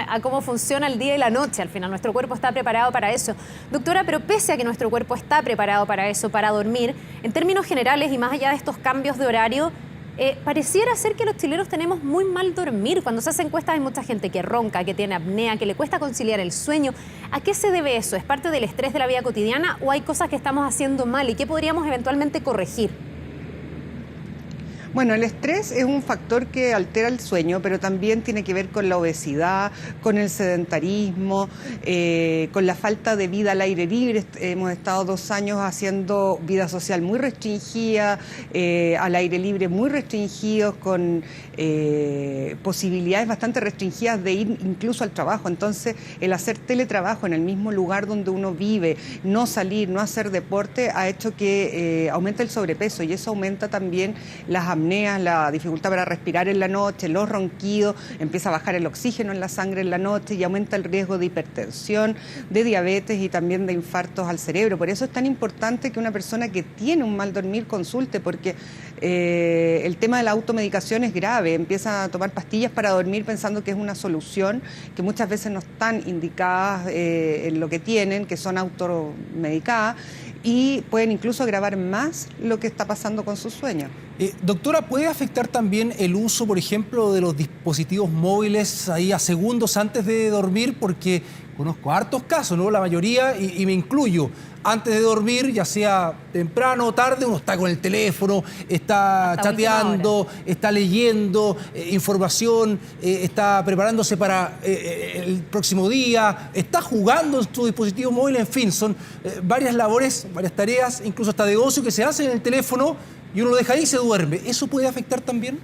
a cómo funciona el día y la noche. Al final, nuestro cuerpo está preparado para eso. Doctora, pero pese a que nuestro cuerpo está preparado para eso, para dormir, en términos generales y más allá de estos cambios de horario, pareciera ser que los chilenos tenemos muy mal dormir. Cuando se hacen encuestas hay mucha gente que ronca, que tiene apnea, que le cuesta conciliar el sueño. ¿A qué se debe eso? ¿Es parte del estrés de la vida cotidiana o hay cosas que estamos haciendo mal y qué podríamos eventualmente corregir?
Bueno, el estrés es un factor que altera el sueño, pero también tiene que ver con la obesidad, con el sedentarismo, con la falta de vida al aire libre. Hemos estado 2 años haciendo vida social muy restringida, al aire libre muy restringidos, con posibilidades bastante restringidas de ir incluso al trabajo. Entonces, el hacer teletrabajo en el mismo lugar donde uno vive, no salir, no hacer deporte, ha hecho que aumente el sobrepeso y eso aumenta también las apneas, la dificultad para respirar en la noche, los ronquidos, empieza a bajar el oxígeno en la sangre en la noche y aumenta el riesgo de hipertensión, de diabetes y también de infartos al cerebro. Por eso es tan importante que una persona que tiene un mal dormir consulte, porque el tema de la automedicación es grave. Empiezan a tomar pastillas para dormir pensando que es una solución, que muchas veces no están indicadas en lo que tienen, que son automedicadas, y pueden incluso agravar más lo que está pasando con su sueño.
Doctora, ¿puede afectar también el uso, por ejemplo, de los dispositivos móviles ahí a segundos antes de dormir? Porque conozco hartos casos, ¿no? La mayoría, y me incluyo, antes de dormir, ya sea temprano o tarde, uno está con el teléfono, está chateando, está leyendo información, está preparándose para el próximo día, está jugando en su dispositivo móvil, en fin, son varias labores, varias tareas, incluso hasta de ocio que se hacen en el teléfono y uno lo deja ahí y se duerme. ¿Eso puede afectar también?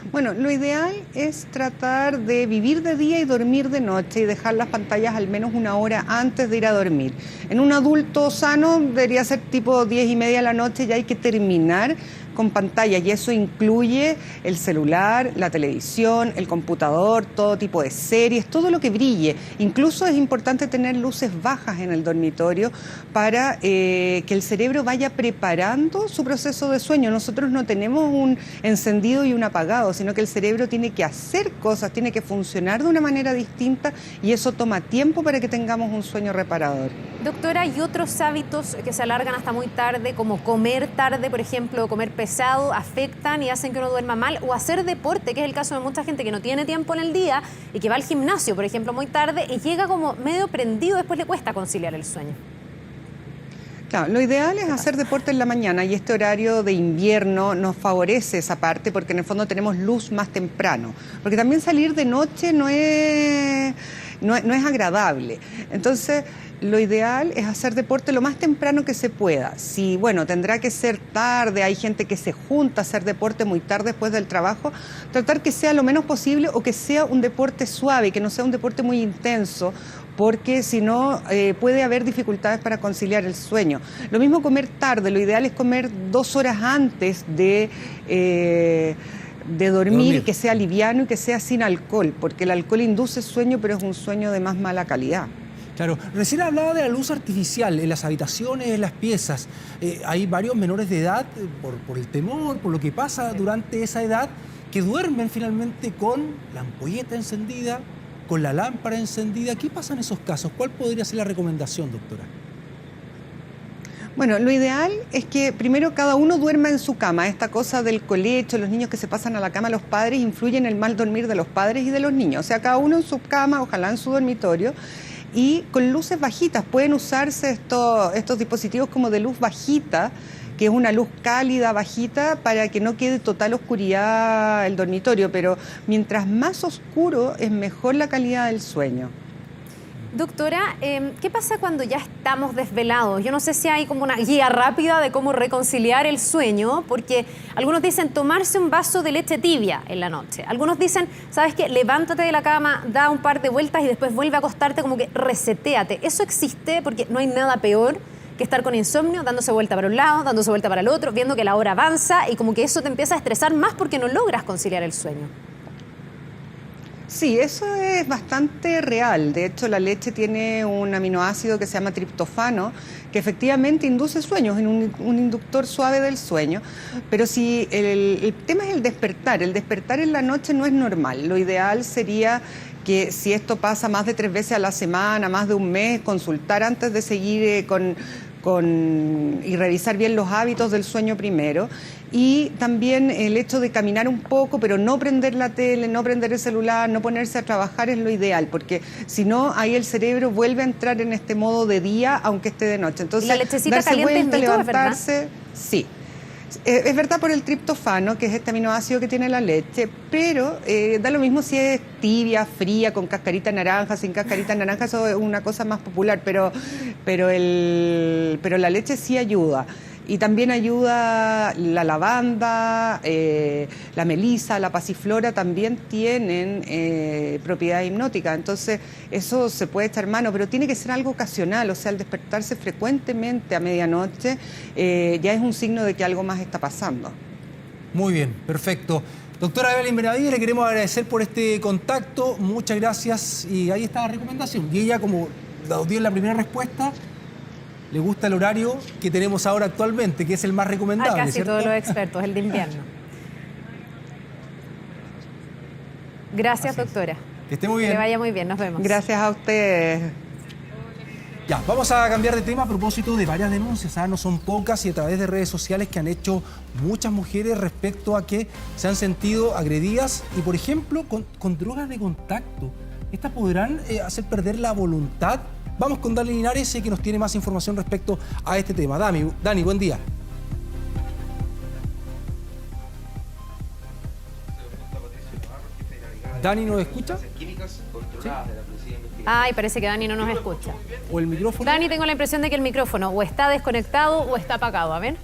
Bueno, lo ideal es tratar de vivir de día y dormir de noche y dejar las pantallas al menos una hora antes de ir a dormir. En un adulto sano debería ser tipo 10:30 de la noche, ya hay que terminar con pantallas, y eso incluye el celular, la televisión, el computador, todo tipo de series, todo lo que brille. Incluso es importante tener luces bajas en el dormitorio para que el cerebro vaya preparando su proceso de sueño. Nosotros no tenemos un encendido y un apagado, sino que el cerebro tiene que hacer cosas, tiene que funcionar de una manera distinta, y eso toma tiempo para que tengamos un sueño reparador.
Doctora, ¿y otros hábitos que se alargan hasta muy tarde, como comer tarde, por ejemplo, o comer pesado, afectan y hacen que uno duerma mal? O hacer deporte, que es el caso de mucha gente que no tiene tiempo en el día y que va al gimnasio, por ejemplo, muy tarde y llega como medio prendido, después le cuesta conciliar el sueño.
Claro, lo ideal es hacer deporte en la mañana, y este horario de invierno nos favorece esa parte, porque en el fondo tenemos luz más temprano. Porque también salir de noche no es agradable. Entonces, lo ideal es hacer deporte lo más temprano que se pueda. Si, bueno, tendrá que ser tarde, hay gente que se junta a hacer deporte muy tarde después del trabajo, tratar que sea lo menos posible, o que sea un deporte suave, que no sea un deporte muy intenso, porque si no puede haber dificultades para conciliar el sueño. Lo mismo comer tarde, lo ideal es comer 2 horas antes de dormir, que sea liviano y que sea sin alcohol, porque el alcohol induce sueño, pero es un sueño de más mala calidad.
Claro, recién hablaba de la luz artificial en las habitaciones, en las piezas. Hay varios menores de edad, por el temor, por lo que pasa durante esa edad, que duermen finalmente con la ampolleta encendida, con la lámpara encendida. ¿Qué pasa en esos casos? ¿Cuál podría ser la recomendación, doctora?
Bueno, lo ideal es que primero cada uno duerma en su cama. Esta cosa del colecho, los niños que se pasan a la cama, los padres, influye en el mal dormir de los padres y de los niños. O sea, cada uno en su cama, ojalá en su dormitorio, y con luces bajitas. Pueden usarse estos dispositivos como de luz bajita, que es una luz cálida, bajita, para que no quede total oscuridad el dormitorio, pero mientras más oscuro es mejor la calidad del sueño.
Doctora, ¿qué pasa cuando ya estamos desvelados? Yo no sé si hay como una guía rápida de cómo reconciliar el sueño, porque algunos dicen tomarse un vaso de leche tibia en la noche. Algunos dicen, ¿sabes qué? Levántate de la cama, da un par de vueltas y después vuelve a acostarte, como que resetéate. ¿Eso existe? Porque no hay nada peor que estar con insomnio, dándose vuelta para un lado, dándose vuelta para el otro, viendo que la hora avanza, y como que eso te empieza a estresar más porque no logras conciliar el sueño.
Sí, eso es bastante real. De hecho, la leche tiene un aminoácido que se llama triptofano, que efectivamente induce sueños, en un inductor suave del sueño. Pero si el tema es el despertar en la noche no es normal. Lo ideal sería que, si esto pasa más de 3 veces a la semana, más de un mes, consultar antes de seguir y revisar bien los hábitos del sueño primero. Y también el hecho de caminar un poco, pero no prender la tele, no prender el celular, no ponerse a trabajar es lo ideal, porque si no, ahí el cerebro vuelve a entrar en este modo de día, aunque esté de noche. Entonces,
¿la lechecita
darse
caliente
vuelta,
es mito,
levantarse,
verdad?
Sí. Es verdad por el triptofano, que es este aminoácido que tiene la leche, pero da lo mismo si es tibia, fría, con cascarita naranja, sin cascarita naranja, eso es una cosa más popular, pero la leche sí ayuda. Y también ayuda la lavanda, la melisa, la pasiflora, también tienen propiedad hipnótica. Entonces, eso se puede echar mano, pero tiene que ser algo ocasional. O sea, al despertarse frecuentemente a medianoche, ya es un signo de que algo más está pasando.
Muy bien, perfecsto. Doctora Evelyn Benavides, le queremos agradecer por este contacto. Muchas gracias. Y ahí está la recomendación. Y ella, como nos dio la primera respuesta, le gusta el horario que tenemos ahora actualmente, que es el más recomendable.
A casi
¿cierto?
todos los expertos, el de invierno. Gracias, doctora.
Que esté muy bien.
Que le vaya muy bien, nos vemos.
Gracias a ustedes.
Ya, vamos a cambiar de tema a propósito de varias denuncias, no son pocas y a través de redes sociales que han hecho muchas mujeres respecto a que se han sentido agredidas y, por ejemplo, con drogas de contacto. ¿Estas podrán hacer perder la voluntad? Vamos con Dani Linares, que nos tiene más información respecto a este tema. Dani, buen día. ¿Dani nos escucha? ¿Sí?
Ay, parece que Dani no nos escucha.
¿O el micrófono?
Dani, tengo la impresión de que el micrófono o está desconectado o está apagado. A ver.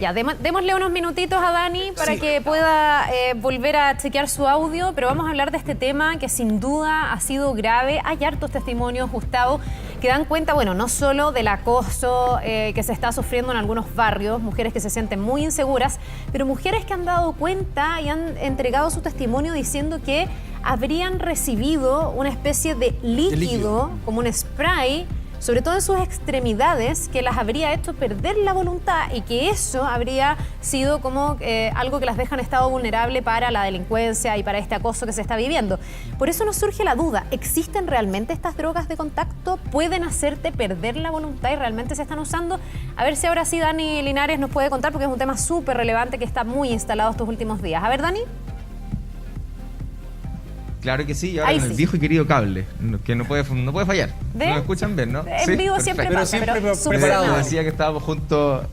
Ya, démosle unos minutitos a Dani para que pueda volver a chequear su audio, pero vamos a hablar de este tema que sin duda ha sido grave. Hay hartos testimonios, Gustavo, que dan cuenta, bueno, no solo del acoso que se está sufriendo en algunos barrios, mujeres que se sienten muy inseguras, pero mujeres que han dado cuenta y han entregado su testimonio diciendo que habrían recibido una especie de líquido, como un spray, sobre todo en sus extremidades, que las habría hecho perder la voluntad y que eso habría sido como algo que las deja en estado vulnerable para la delincuencia y para este acoso que se está viviendo. Por eso nos surge la duda, ¿existen realmente estas drogas de contacto? ¿Pueden hacerte perder la voluntad y realmente se están usando? A ver si ahora sí Dani Linares nos puede contar, porque es un tema súper relevante que está muy instalado estos últimos días. A ver, Dani.
Claro que sí, y ahora con el viejo y querido cable, que no puede fallar.
¿Ve?
¿No me escuchan bien, no?
En
Sí,
vivo
perfecto.
siempre pasa, pero
preparado. Decía que estábamos juntos.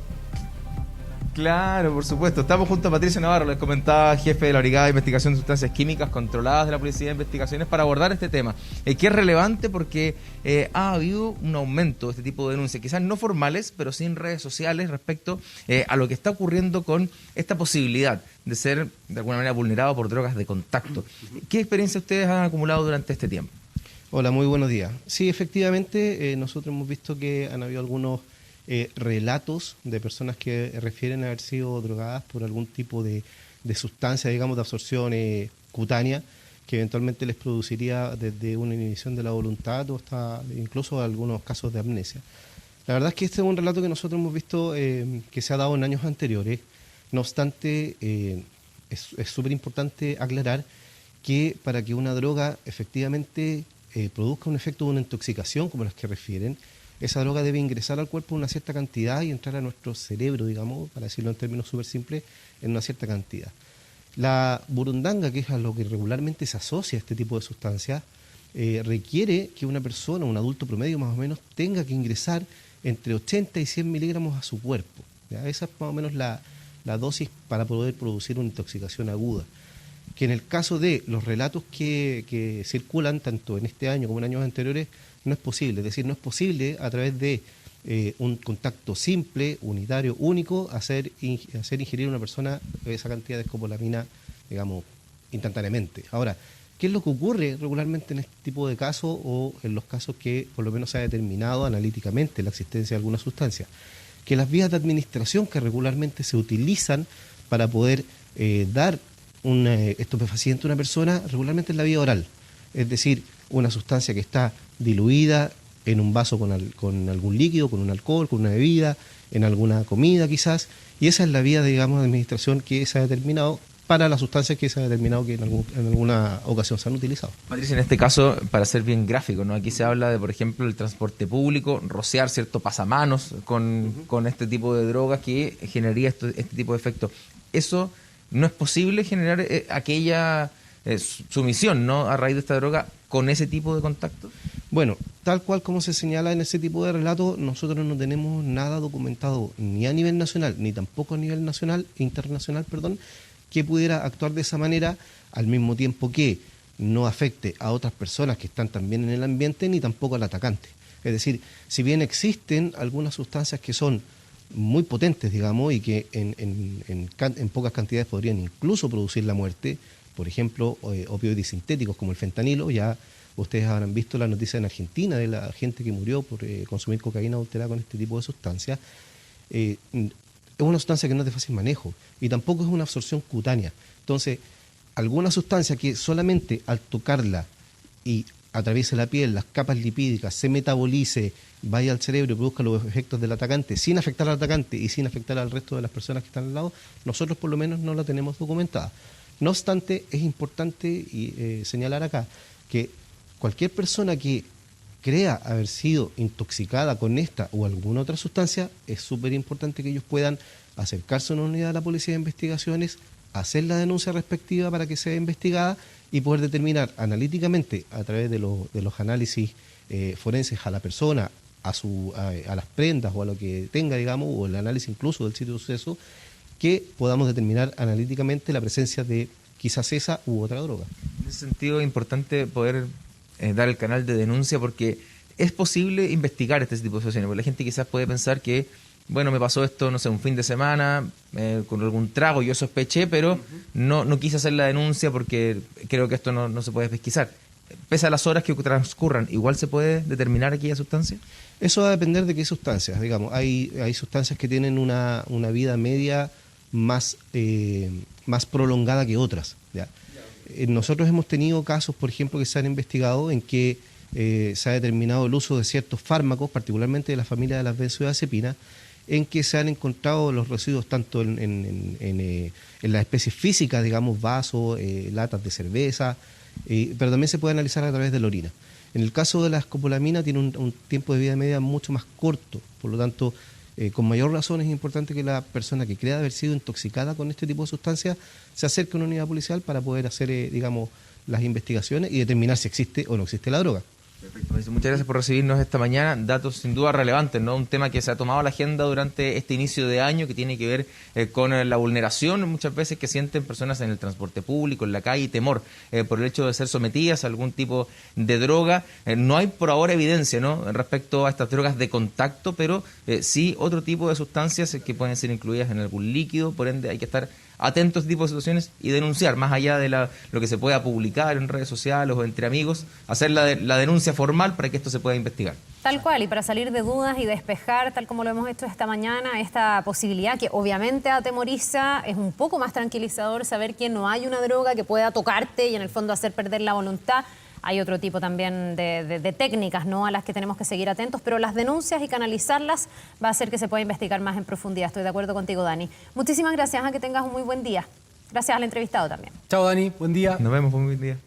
Claro, por supuesto. Estamos junto a Patricio Navarro, les comentaba, jefe de la Brigada de Investigación de Sustancias Químicas Controladas de la Policía de Investigaciones, para abordar este tema, que es relevante porque ha habido un aumento de este tipo de denuncias, quizás no formales, pero sí en redes sociales respecto a lo que está ocurriendo con esta posibilidad de ser de alguna manera vulnerado por drogas de contacto. ¿Qué experiencia ustedes han acumulado durante este tiempo?
Hola, muy buenos días. Sí, efectivamente, nosotros hemos visto que han habido algunos relatos de personas que refieren a haber sido drogadas por algún tipo de sustancia, digamos, de absorción cutánea, que eventualmente les produciría desde una inhibición de la voluntad o hasta incluso algunos casos de amnesia. La verdad es que este es un relato que nosotros hemos visto que se ha dado en años anteriores. No obstante, es súper importante aclarar que para que una droga efectivamente produzca un efecto de una intoxicación, como las que refieren, esa droga debe ingresar al cuerpo en una cierta cantidad y entrar a nuestro cerebro, digamos, para decirlo en términos súper simples, en una cierta cantidad. La burundanga, que es a lo que regularmente se asocia a este tipo de sustancias, requiere que una persona, un adulto promedio más o menos, tenga que ingresar entre 80 y 100 miligramos a su cuerpo. ¿Ya? Esa es más o menos la dosis para poder producir una intoxicación aguda. Que en el caso de los relatos que circulan, tanto en este año como en años anteriores, no es posible. Es decir, no es posible a través de un contacto simple, unitario, único, hacer ingerir a una persona esa cantidad de escopolamina, digamos, instantáneamente. Ahora, ¿qué es lo que ocurre regularmente en este tipo de casos o en los casos que por lo menos se ha determinado analíticamente la existencia de alguna sustancia? Que las vías de administración que regularmente se utilizan para poder dar un estupefaciente a una persona regularmente es la vía oral. Es decir, una sustancia que está diluida en un vaso con algún líquido, con un alcohol, con una bebida, en alguna comida quizás, y esa es la vía, digamos, de administración que se ha determinado para las sustancias que se ha determinado que en alguna ocasión se han utilizado.
Patricia, en este caso, para ser bien gráfico, ¿no? Aquí se habla de, por ejemplo, el transporte público, rociar cierto pasamanos con este tipo de drogas que generaría este tipo de efecto. ¿Eso no es posible generar aquella sumisión, ¿no?, a raíz de esta droga con ese tipo de contacto?
Bueno, tal cual como se señala en ese tipo de relato, nosotros no tenemos nada documentado ni a nivel nacional, ni tampoco a nivel internacional, que pudiera actuar de esa manera al mismo tiempo que no afecte a otras personas que están también en el ambiente, ni tampoco al atacante. Es decir, si bien existen algunas sustancias que son muy potentes, digamos, y que en pocas cantidades podrían incluso producir la muerte, por ejemplo, opioides sintéticos como el fentanilo, ya ustedes habrán visto la noticia en Argentina de la gente que murió por consumir cocaína adulterada con este tipo de sustancias. es una sustancia que no es de fácil manejo y tampoco es una absorción cutánea. Entonces, alguna sustancia que solamente al tocarla y atraviese la piel, las capas lipídicas, se metabolice, vaya al cerebro y produzca los efectos del atacante sin afectar al atacante y sin afectar al resto de las personas que están al lado, nosotros por lo menos no la tenemos documentada. No obstante, es importante señalar acá que cualquier persona que crea haber sido intoxicada con esta o alguna otra sustancia, es súper importante que ellos puedan acercarse a una unidad de la Policía de Investigaciones, hacer la denuncia respectiva para que sea investigada y poder determinar analíticamente a través de los análisis forenses a la persona, a las prendas o a lo que tenga, digamos, o el análisis incluso del sitio de suceso, que podamos determinar analíticamente la presencia de quizás esa u otra droga.
En ese sentido es importante poder dar el canal de denuncia porque es posible investigar este tipo de situaciones, porque la gente quizás puede pensar que, bueno, me pasó esto, no sé, un fin de semana, con algún trago, yo sospeché, pero no quise hacer la denuncia porque creo que esto no se puede pesquisar. Pese a las horas que transcurran, ¿igual se puede determinar aquella sustancia?
Eso va a depender de qué sustancias, digamos. Hay sustancias que tienen una vida media más prolongada que otras, ¿ya? Nosotros hemos tenido casos, por ejemplo, que se han investigado en que se ha determinado el uso de ciertos fármacos, particularmente de la familia de las benzodiazepinas, en que se han encontrado los residuos tanto en las especies físicas, digamos, vasos, latas de cerveza, pero también se puede analizar a través de la orina. En el caso de la escopolamina tiene un tiempo de vida media mucho más corto, por lo tanto, con mayor razón es importante que la persona que crea haber sido intoxicada con este tipo de sustancias se acerque a una unidad policial para poder hacer, digamos, las investigaciones y determinar si existe o no existe la droga.
Perfecto. Muchas gracias por recibirnos esta mañana. Datos sin duda relevantes, ¿no? Un tema que se ha tomado a la agenda durante este inicio de año que tiene que ver con la vulneración muchas veces que sienten personas en el transporte público, en la calle, y temor por el hecho de ser sometidas a algún tipo de droga. No hay por ahora evidencia, ¿no?, respecto a estas drogas de contacto, pero sí otro tipo de sustancias que pueden ser incluidas en algún líquido. Por ende hay que estar atentos a este tipo de situaciones y denunciar, más allá de lo que se pueda publicar en redes sociales o entre amigos, hacer la denuncia formal para que esto se pueda investigar.
Tal cual, y para salir de dudas y despejar, tal como lo hemos hecho esta mañana, esta posibilidad que obviamente atemoriza, es un poco más tranquilizador saber que no hay una droga que pueda tocarte y en el fondo hacer perder la voluntad. Hay otro tipo también de técnicas, ¿no?, a las que tenemos que seguir atentos, pero las denuncias y canalizarlas va a hacer que se pueda investigar más en profundidad. Estoy de acuerdo contigo, Dani. Muchísimas gracias, que tengas un muy buen día. Gracias al entrevistado también.
Chao, Dani, buen día.
Nos vemos, buen día.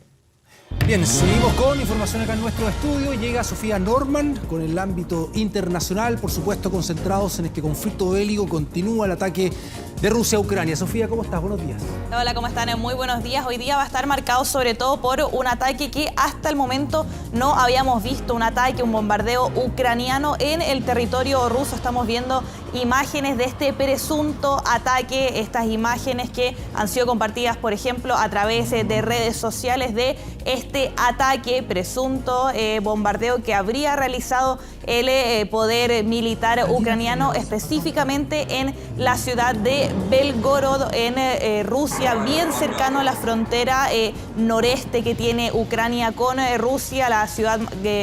Bien, seguimos con información acá en nuestro estudio. Llega Sofía Norman con el ámbito internacional, por supuesto concentrados en este conflicto bélico. Continúa el ataque de Rusia a Ucrania. Sofía, ¿cómo estás? Buenos días.
Hola, ¿cómo están? Muy buenos días. Hoy día va a estar marcado sobre todo por un ataque que hasta el momento no habíamos visto. Un ataque, un bombardeo ucraniano en el territorio ruso. Estamos viendo imágenes de este presunto ataque. Estas imágenes que han sido compartidas, por ejemplo, a través de redes sociales de este ataque, presunto bombardeo que habría realizado el poder militar ucraniano, específicamente en la ciudad de Belgorod, en Rusia, bien cercano a la frontera noreste que tiene Ucrania con Rusia. La ciudad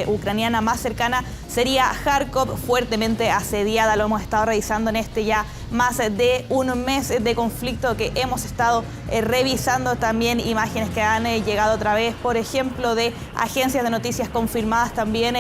ucraniana más cercana sería Kharkov, fuertemente asediada. Lo hemos estado revisando en este ya más de un mes de conflicto que hemos estado revisando. También imágenes que han llegado otra vez, por ejemplo, de agencias de noticias confirmadas también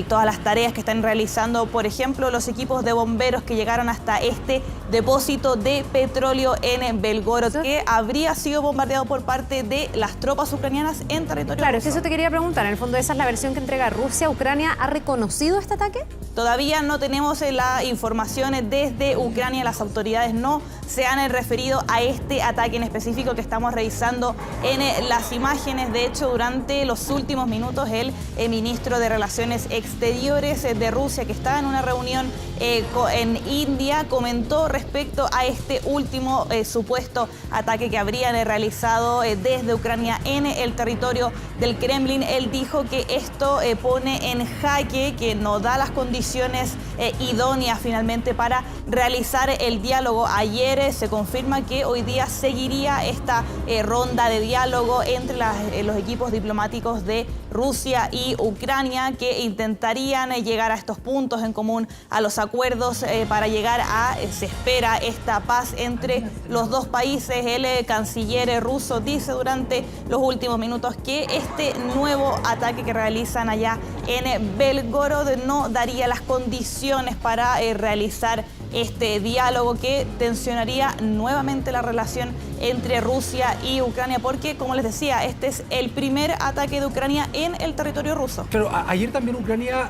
todas las tareas que están realizando, por ejemplo, los equipos de bomberos que llegaron hasta este depósito de petróleo en Belgorod, que habría sido bombardeado por parte de las tropas ucranianas en territorio
Claro,
ruso.
eso te quería preguntar. En el fondo esa es la versión que entrega Rusia. ¿Ucrania ha reconocido este ataque?
Todavía no tenemos la información desde Ucrania. Las autoridades no se han referido a este ataque en específico que estamos revisando en las imágenes. De hecho, durante los últimos minutos, el ministro de Relaciones Exteriores de Rusia, que estaba en una reunión en India, comentó respecto a este último supuesto ataque que habrían realizado desde Ucrania en el territorio del Kremlin. Él dijo que esto pone en jaque, que no da las condiciones idóneas finalmente para realizar el diálogo. Ayer se confirma que hoy día seguiría esta ronda de diálogo entre los equipos diplomáticos de Rusia y Ucrania, que intentarían llegar a estos puntos en común, a los acuerdos acuerdos para llegar a, se espera, esta paz entre los dos países. El canciller ruso dice durante los últimos minutos que este nuevo ataque que realizan allá en Belgorod no daría las condiciones para realizar este diálogo que tensionaría nuevamente la relación entre Rusia y Ucrania, porque, como les decía, este es el primer ataque de Ucrania en el territorio ruso.
Pero ayer también Ucrania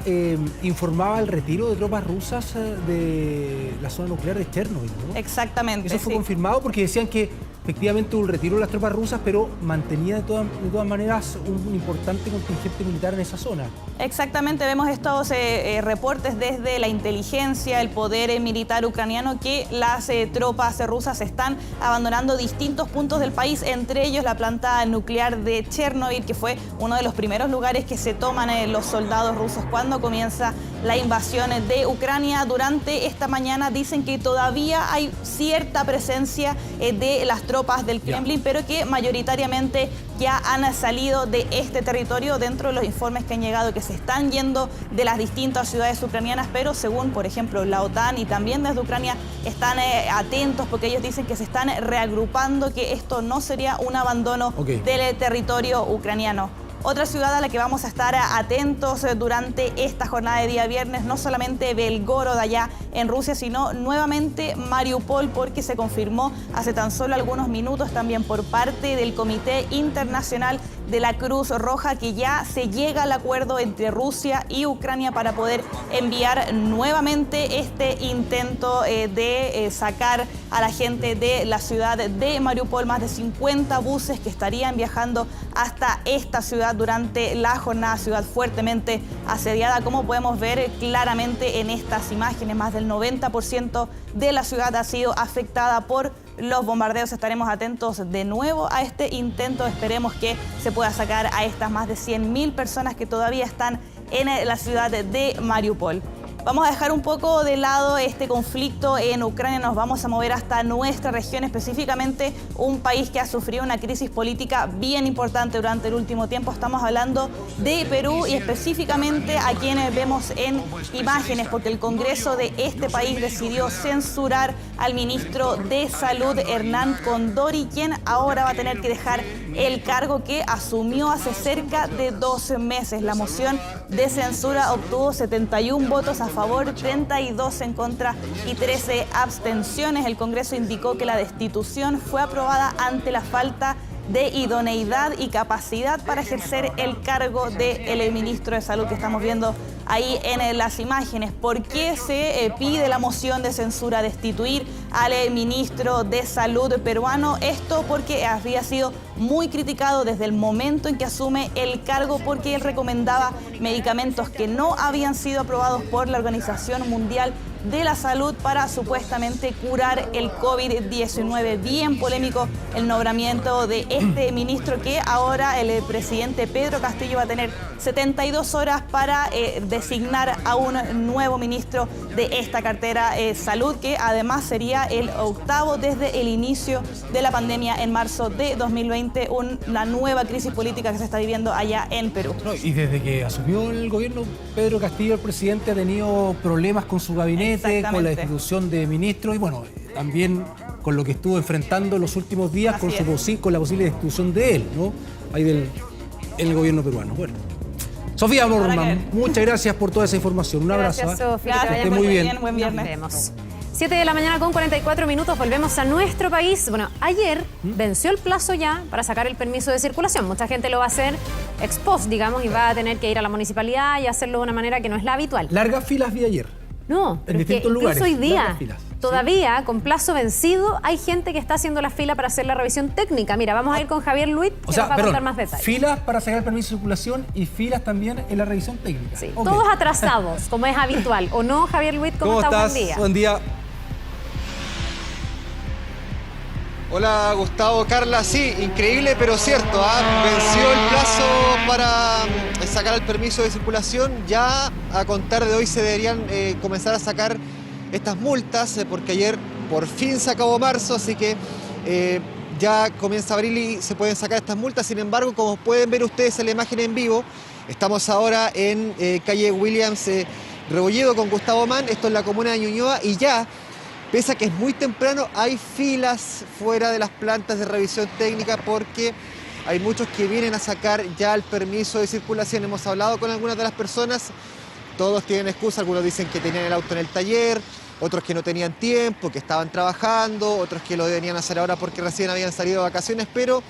informaba el retiro de tropas rusas de la zona nuclear de Chernobyl, ¿no?
Exactamente.
Eso fue confirmado porque decían que efectivamente hubo el retiro de las tropas rusas, pero mantenía de todas maneras un importante contingente militar en esa zona.
Exactamente, vemos estos reportes desde la inteligencia, el poder militar ucraniano, que las tropas rusas están abandonando distintos puntos del país, entre ellos la planta nuclear de Chernobyl, que fue uno de los primeros lugares que se toman los soldados rusos cuando comienza la invasión de Ucrania. Durante esta mañana dicen que todavía hay cierta presencia de las tropas del Kremlin, pero que mayoritariamente ya han salido de este territorio dentro de los informes que han llegado, que se están yendo de las distintas ciudades ucranianas, pero según, por ejemplo, la OTAN y también desde Ucrania están atentos porque ellos dicen que se están reagrupando, que esto no sería un abandono del territorio ucraniano. Otra ciudad a la que vamos a estar atentos durante esta jornada de día viernes, no solamente Belgorod allá en Rusia, sino nuevamente Mariupol, porque se confirmó hace tan solo algunos minutos también por parte del Comité Internacional de la Cruz Roja que ya se llega al acuerdo entre Rusia y Ucrania para poder enviar nuevamente este intento de sacar a la gente de la ciudad de Mariupol. Más de 50 buses que estarían viajando hasta esta ciudad durante la jornada, ciudad fuertemente asediada, como podemos ver claramente en estas imágenes. Más del 90% de la ciudad ha sido afectada por los bombardeos. Estaremos atentos de nuevo a este intento. Esperemos que se pueda sacar a estas más de 100.000 personas que todavía están en la ciudad de Mariupol. Vamos a dejar un poco de lado este conflicto en Ucrania, nos vamos a mover hasta nuestra región, específicamente un país que ha sufrido una crisis política bien importante durante el último tiempo. Estamos hablando de Perú y específicamente a quienes vemos en imágenes, porque el Congreso de este país decidió censurar al ministro de Salud, Hernán Condori, quien ahora va a tener que dejar el cargo que asumió hace cerca de 12 meses. La moción de censura obtuvo 71 votos a favor, 32 en contra y 13 abstenciones. El Congreso indicó que la destitución fue aprobada ante la falta de idoneidad y capacidad para ejercer el cargo del ministro de Salud que estamos viendo ahí en las imágenes. ¿Por qué se pide la moción de censura, destituir al ministro de Salud peruano? Esto porque había sido muy criticado desde el momento en que asume el cargo, porque él recomendaba medicamentos que no habían sido aprobados por la Organización Mundial de la Salud para supuestamente curar el COVID-19. Bien polémico el nombramiento de este ministro, que ahora el presidente Pedro Castillo va a tener 72 horas para designar a un nuevo ministro de esta cartera Salud, que además sería el octavo desde el inicio de la pandemia en marzo de 2020, una nueva crisis política que se está viviendo allá en Perú.
Y desde que asumió el gobierno, Pedro Castillo, el presidente, ha tenido problemas con su gabinete, con la destitución de ministros y bueno, también con lo que estuvo enfrentando en los últimos días con la posible destitución de él, ¿no? Ahí en el gobierno peruano. Bueno, Sofía Morman, muchas gracias por toda esa información. Un abrazo.
Gracias, Sofía.
Gracias,
que esté
muy bien. Buen viernes.
Nos vemos. 7 de la mañana con 44 minutos, volvemos a nuestro país. Bueno, ayer venció el plazo ya para sacar el permiso de circulación. Mucha gente lo va a hacer ex post, digamos, y va a tener que ir a la municipalidad y hacerlo de una manera que no es la habitual.
Largas filas vi ayer.
No, pero
en distintos lugares.
Incluso hoy día, todavía con plazo vencido, hay gente que está haciendo la fila para hacer la revisión técnica. Mira, vamos a ir con Javier Luit, que nos va a contar más detalles.
Filas para sacar el permiso de circulación y filas también en la revisión técnica.
Sí, todos atrasados, como es habitual. ¿O no, Javier Luit? ¿Cómo estás? Buen día.
Buen día.
Hola Gustavo, Carla, sí, increíble pero cierto, venció el plazo para sacar el permiso de circulación. Ya a contar de hoy se deberían comenzar a sacar estas multas, porque ayer por fin se acabó marzo, así que ya comienza abril y se pueden sacar estas multas. Sin embargo, como pueden ver ustedes en la imagen en vivo, estamos ahora en calle Williams Rebolledo con Gustavo Mann, esto es la comuna de Ñuñoa, y ya, pese a que es muy temprano, hay filas fuera de las plantas de revisión técnica porque hay muchos que vienen a sacar ya el permiso de circulación. Hemos hablado con algunas de las personas, todos tienen excusa, algunos dicen que tenían el auto en el taller, otros que no tenían tiempo, que estaban trabajando, otros que lo venían a hacer ahora porque recién habían salido de vacaciones, pero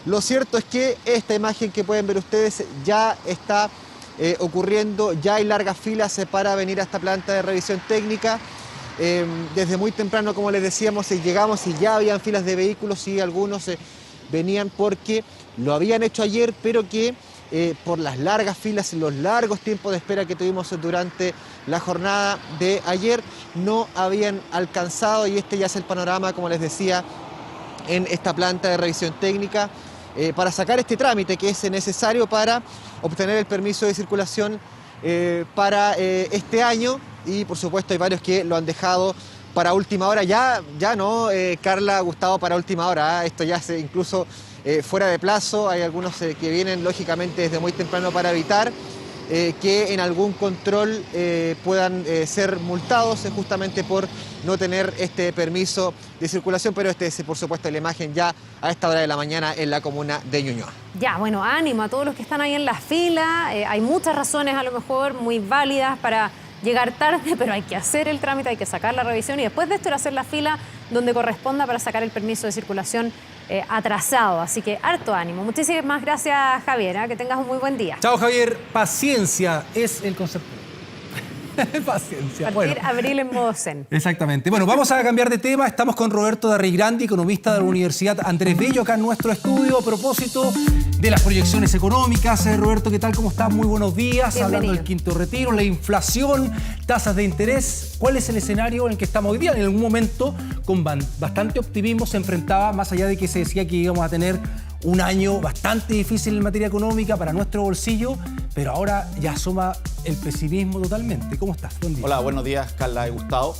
lo cierto es que esta imagen que pueden ver ustedes ya está ocurriendo, ya hay largas filas para venir a esta planta de revisión técnica. Desde muy temprano, como les decíamos, llegamos y ya habían filas de vehículos y algunos venían porque lo habían hecho ayer, pero que por las largas filas y los largos tiempos de espera que tuvimos durante la jornada de ayer, no habían alcanzado, y este ya es el panorama, como les decía, en esta planta de revisión técnica, para sacar este trámite que es necesario para obtener el permiso de circulación para este año. Y por supuesto hay varios que lo han dejado para última hora. Ya no, Carla, Gustavo, para última hora. Esto ya es incluso fuera de plazo. Hay algunos que vienen lógicamente desde muy temprano para evitar que en algún control puedan ser multados justamente por no tener este permiso de circulación. Pero este es por supuesto la imagen ya a esta hora de la mañana en la comuna de Ñuñoa.
Ya, bueno, ánimo a todos los que están ahí en la fila. Hay muchas razones a lo mejor muy válidas para llegar tarde, pero hay que hacer el trámite, hay que sacar la revisión y después de esto ir a hacer la fila donde corresponda para sacar el permiso de circulación atrasado. Así que harto ánimo. Muchísimas gracias, Javier. Que tengas un muy buen día.
Chao, Javier. Paciencia es el concepto. Paciencia.
Partir abril en modo zen.
Exactamente. Bueno, vamos a cambiar de tema. Estamos con Roberto Darrigrandi, economista de la Universidad Andrés Bello, acá en nuestro estudio a propósito de las proyecciones económicas. Roberto, ¿qué tal? ¿Cómo estás? Muy buenos días.
Bienvenido.
Hablando del quinto retiro, la inflación, tasas de interés. ¿Cuál es el escenario en el que estamos hoy día? En algún momento, con bastante optimismo, se enfrentaba, más allá de que se decía que íbamos a tener un año bastante difícil en materia económica para nuestro bolsillo, pero ahora ya asoma el pesimismo totalmente. ¿Cómo estás? Buen día.
Hola, buenos días, Carla y Gustavo.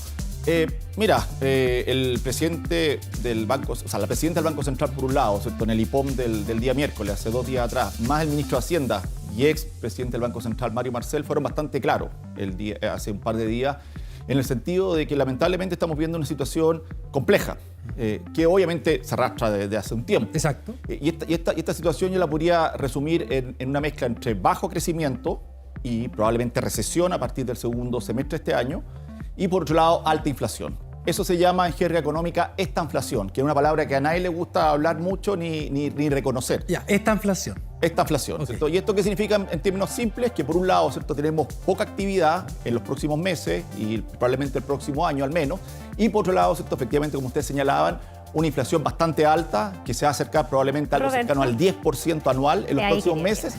El presidente del Banco, la presidenta del Banco Central por un lado, ¿cierto? En el IPOM del día miércoles, hace 2 días atrás, más el ministro de Hacienda y ex presidente del Banco Central, Mario Marcel, fueron bastante claros hace un par de días, en el sentido de que lamentablemente estamos viendo una situación compleja, que obviamente se arrastra desde hace un tiempo.
Exacto.
Y esta situación yo la podría resumir en una mezcla entre bajo crecimiento y probablemente recesión a partir del segundo semestre de este año, y por otro lado alta inflación. Eso se llama en jerga económica estanflación, que es una palabra que a nadie le gusta hablar mucho ni reconocer.
Ya, estanflación.
Estanflación, ¿cierto? ¿Y esto qué significa en términos simples? Que por un lado, ¿cierto?, tenemos poca actividad en los próximos meses y probablemente el próximo año al menos, y por otro lado, ¿cierto?, efectivamente, como ustedes señalaban, una inflación bastante alta que se va a acercar probablemente a algo cercano al 10% anual en los próximos meses.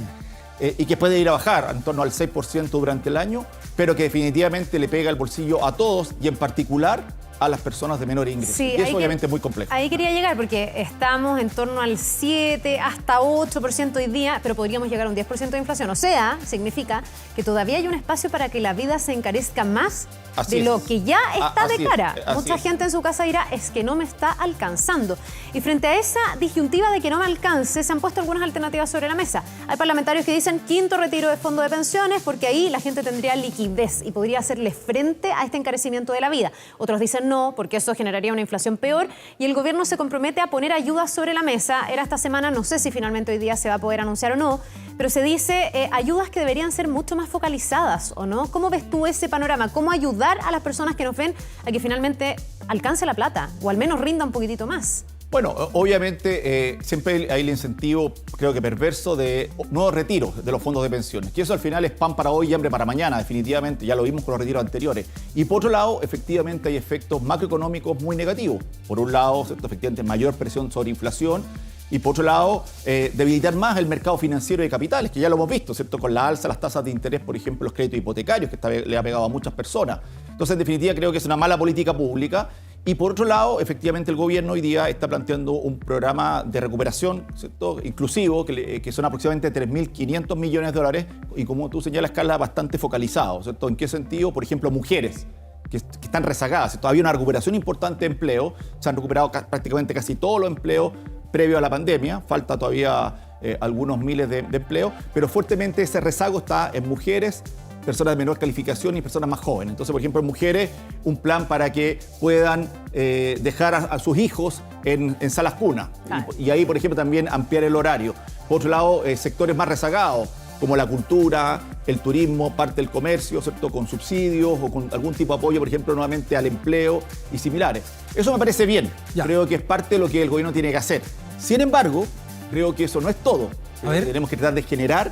Y que puede ir a bajar en torno al 6% durante el año, pero que definitivamente le pega el bolsillo a todos y en particular a las personas de menor ingreso.
Sí,
y eso obviamente es muy complejo.
Ahí quería llegar porque estamos en torno al 7 hasta 8% hoy día, pero podríamos llegar a un 10% de inflación. O sea, significa que todavía hay un espacio para que la vida se encarezca más de lo que ya está de cara. Mucha gente en su casa dirá, es que no me está alcanzando. Y frente a esa disyuntiva de que no me alcance, se han puesto algunas alternativas sobre la mesa. Hay parlamentarios que dicen quinto retiro de fondo de pensiones porque ahí la gente tendría liquidez y podría hacerle frente a este encarecimiento de la vida. Otros dicen no, porque eso generaría una inflación peor, y el gobierno se compromete a poner ayudas sobre la mesa. Era esta semana, no sé si finalmente hoy día se va a poder anunciar o no, pero se dice ayudas que deberían ser mucho más focalizadas, ¿o no? ¿Cómo ves tú ese panorama? ¿Cómo ayudar a las personas que nos ven a que finalmente alcance la plata o al menos rinda un poquitito más?
Bueno, obviamente siempre hay el incentivo, creo que perverso, de nuevos retiros de los fondos de pensiones, que eso al final es pan para hoy y hambre para mañana, definitivamente, ya lo vimos con los retiros anteriores. Y por otro lado, efectivamente hay efectos macroeconómicos muy negativos. Por un lado, ¿cierto?, efectivamente mayor presión sobre inflación, y por otro lado, debilitar más el mercado financiero de capitales, que ya lo hemos visto, ¿cierto?, con la alza de las tasas de interés, por ejemplo, los créditos hipotecarios, que esta vez le ha pegado a muchas personas. Entonces, en definitiva, creo que es una mala política pública. Y por otro lado, efectivamente, el gobierno hoy día está planteando un programa de recuperación, ¿cierto?, inclusivo, que son aproximadamente 3.500 millones de dólares, y como tú señalas, Carla, bastante focalizado, ¿cierto? ¿En qué sentido? Por ejemplo, mujeres que están rezagadas. Todavía hay una recuperación importante de empleo, se han recuperado prácticamente casi todos los empleos previo a la pandemia, falta todavía algunos miles de empleos, pero fuertemente ese rezago está en mujeres, personas de menor calificación y personas más jóvenes. Entonces, por ejemplo, en mujeres, un plan para que puedan dejar a sus hijos en salas cuna. Y ahí, por ejemplo, también ampliar el horario. Por otro lado, sectores más rezagados, como la cultura, el turismo, parte del comercio, ¿cierto? Con subsidios o con algún tipo de apoyo, por ejemplo, nuevamente al empleo y similares. Eso me parece bien. Creo que es parte de lo que el gobierno tiene que hacer. Sin embargo, creo que eso no es todo. Tenemos que tratar de generar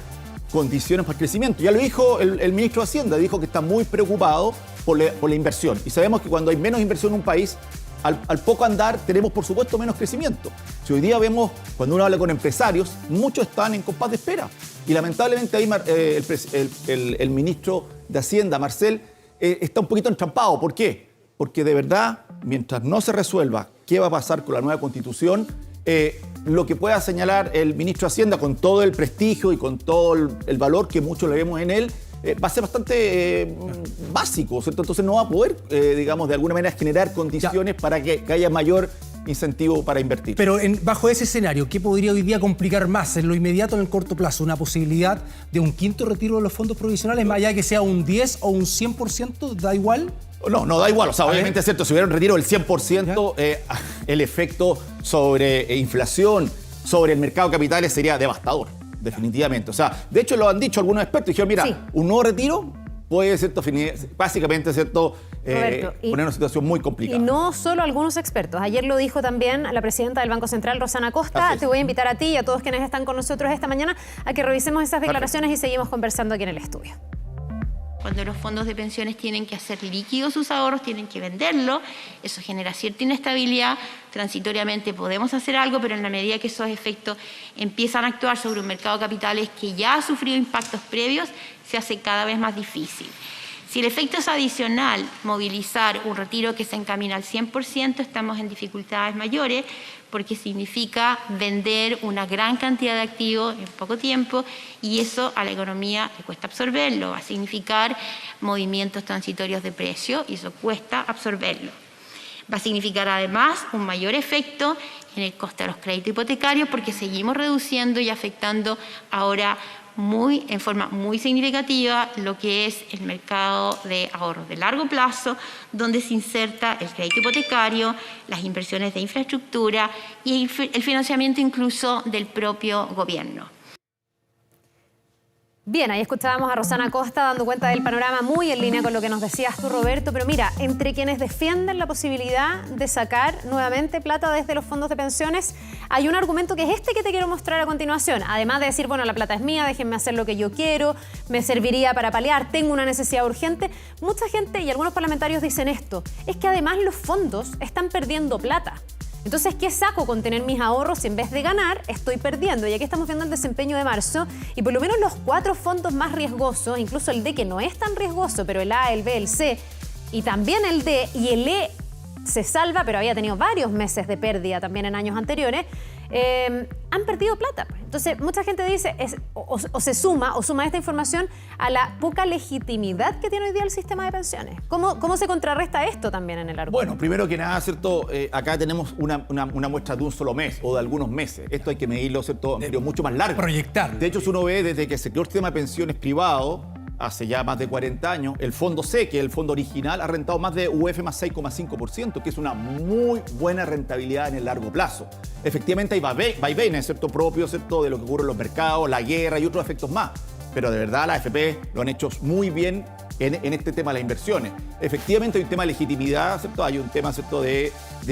condiciones para el crecimiento. Ya lo dijo el ministro de Hacienda, dijo que está muy preocupado por la inversión. Y sabemos que cuando hay menos inversión en un país, al poco andar tenemos, por supuesto, menos crecimiento. Si hoy día vemos, cuando uno habla con empresarios, muchos están en compás de espera. Y lamentablemente ahí el ministro de Hacienda, Marcel, está un poquito entrampado. ¿Por qué? Porque de verdad, mientras no se resuelva qué va a pasar con la nueva Constitución, lo que pueda señalar el ministro de Hacienda con todo el prestigio y con todo el valor que muchos le vemos en él, va a ser bastante básico, ¿cierto? Entonces no va a poder, digamos, de alguna manera generar condiciones para que haya mayor incentivo para invertir.
Pero bajo ese escenario, ¿qué podría hoy día complicar más en lo inmediato, en el corto plazo? ¿Una posibilidad de un quinto retiro de los fondos provisionales, más allá de que sea un 10 o un 100%? ¿Da igual?
No da igual. O sea, obviamente es cierto, si hubiera un retiro del 100%, el efecto sobre inflación, sobre el mercado de capitales sería devastador, definitivamente. O sea, de hecho lo han dicho algunos expertos. Dijeron, mira, un nuevo retiro puede, ¿cierto? Básicamente, ¿cierto? Poner una situación muy complicada.
Y no solo algunos expertos. Ayer lo dijo también la presidenta del Banco Central, Rosana Costa. Te voy a invitar a ti y a todos quienes están con nosotros esta mañana a que revisemos esas declaraciones y seguimos conversando aquí en el estudio.
Cuando los fondos de pensiones tienen que hacer líquidos sus ahorros, tienen que venderlo, eso genera cierta inestabilidad. Transitoriamente podemos hacer algo, pero en la medida que esos efectos empiezan a actuar sobre un mercado de capitales que ya ha sufrido impactos previos, se hace cada vez más difícil. Si el efecto es adicional, movilizar un retiro que se encamina al 100%, estamos en dificultades mayores, porque significa vender una gran cantidad de activos en poco tiempo y eso a la economía le cuesta absorberlo. Va a significar movimientos transitorios de precio y eso cuesta absorberlo. Va a significar además un mayor efecto en el coste de los créditos hipotecarios porque seguimos reduciendo y afectando ahora en forma muy significativa lo que es el mercado de ahorros de largo plazo, donde se inserta el crédito hipotecario, las inversiones de infraestructura y el financiamiento incluso del propio gobierno.
Bien, ahí escuchábamos a Rosana Costa dando cuenta del panorama muy en línea con lo que nos decías tú, Roberto, pero mira, entre quienes defienden la posibilidad de sacar nuevamente plata desde los fondos de pensiones, hay un argumento que es este que te quiero mostrar a continuación. Además de decir, bueno, la plata es mía, déjenme hacer lo que yo quiero, me serviría para paliar, tengo una necesidad urgente. Mucha gente y algunos parlamentarios dicen esto, es que además los fondos están perdiendo plata. Entonces, ¿qué saco con tener mis ahorros si en vez de ganar estoy perdiendo? Y aquí estamos viendo el desempeño de marzo y por lo menos los 4 fondos más riesgosos, incluso el D que no es tan riesgoso, pero el A, el B, el C y también el D y el E se salva, pero había tenido varios meses de pérdida también en años anteriores, han perdido plata. Entonces, mucha gente dice, se suma esta información a la poca legitimidad que tiene hoy día el sistema de pensiones. ¿Cómo se contrarresta esto también en el argumento?
Bueno, primero que nada, ¿cierto? Acá tenemos una muestra de un solo mes o de algunos meses. Esto hay que medirlo, ¿cierto? En periodo mucho más largo.
Proyectar.
De hecho, si uno ve desde que se creó el sistema de pensiones privado, hace ya más de 40 años, el fondo C, que es el fondo original, ha rentado más de UF más 6,5%, que es una muy buena rentabilidad en el largo plazo. Efectivamente hay vaivenes, ¿cierto? Propios, ¿cierto? De lo que ocurre en los mercados, la guerra y otros efectos más. Pero de verdad la AFP lo han hecho muy bien en este tema de las inversiones. Efectivamente hay un tema de legitimidad, ¿cierto? Hay un tema, ¿cierto? De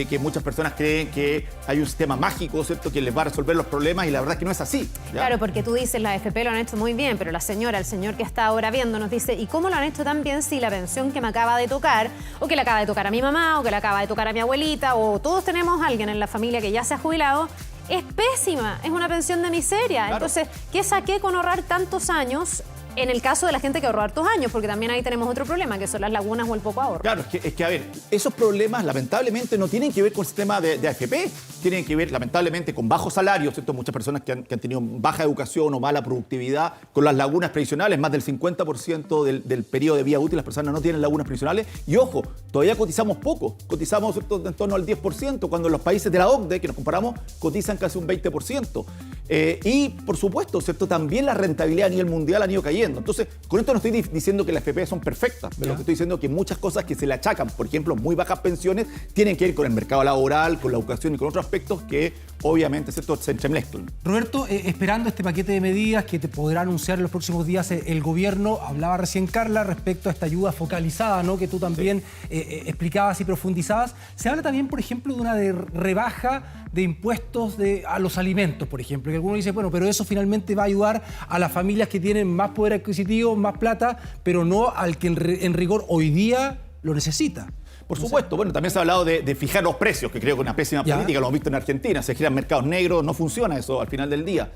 que muchas personas creen que hay un sistema mágico, ¿cierto? Que les va a resolver los problemas y la verdad es que no es así. ¿Ya?
Claro, porque tú dices, la AFP lo han hecho muy bien, pero la señora, el señor que está ahora viendo nos dice, ¿y cómo lo han hecho tan bien si la pensión que me acaba de tocar, o que le acaba de tocar a mi mamá, o que le acaba de tocar a mi abuelita, o todos tenemos a alguien en la familia que ya se ha jubilado, es pésima, es una pensión de miseria? Claro. Entonces, ¿qué saqué con ahorrar tantos años? En el caso de la gente que ahorró hartos años, porque también ahí tenemos otro problema, que son las lagunas o el poco ahorro.
Claro, es que a ver, esos problemas lamentablemente no tienen que ver con el sistema de AFP, tienen que ver lamentablemente con bajos salarios, ¿cierto? Muchas personas que han tenido baja educación o mala productividad, con las lagunas previsionales, más del 50% del periodo de vida útil, las personas no tienen lagunas previsionales. Y ojo, todavía cotizamos poco, cotizamos, ¿cierto? En torno al 10%, cuando los países de la OCDE, que nos comparamos, cotizan casi un 20%. Y, por supuesto, ¿cierto? También la rentabilidad a nivel mundial han ido cayendo. Entonces, con esto no estoy diciendo que las FP son perfectas, pero lo que estoy diciendo es que muchas cosas que se le achacan, por ejemplo, muy bajas pensiones, tienen que ir con el mercado laboral, con la educación y con otros aspectos que, obviamente, ¿cierto?, se entremezclan.
Roberto, esperando este paquete de medidas que te podrá anunciar en los próximos días el gobierno, hablaba recién Carla respecto a esta ayuda focalizada, ¿no?, que tú también explicabas y profundizabas. Se habla también, por ejemplo, de una rebaja de impuestos a los alimentos, por ejemplo, que algunos dicen, bueno, pero eso finalmente va a ayudar a las familias que tienen más poder adquisitivo, más plata, pero no al que en rigor hoy día lo necesita.
Por supuesto, bueno, también se ha hablado de fijar los precios, que creo que es una pésima política, lo hemos visto en Argentina, se giran mercados negros, no funciona eso al final del día.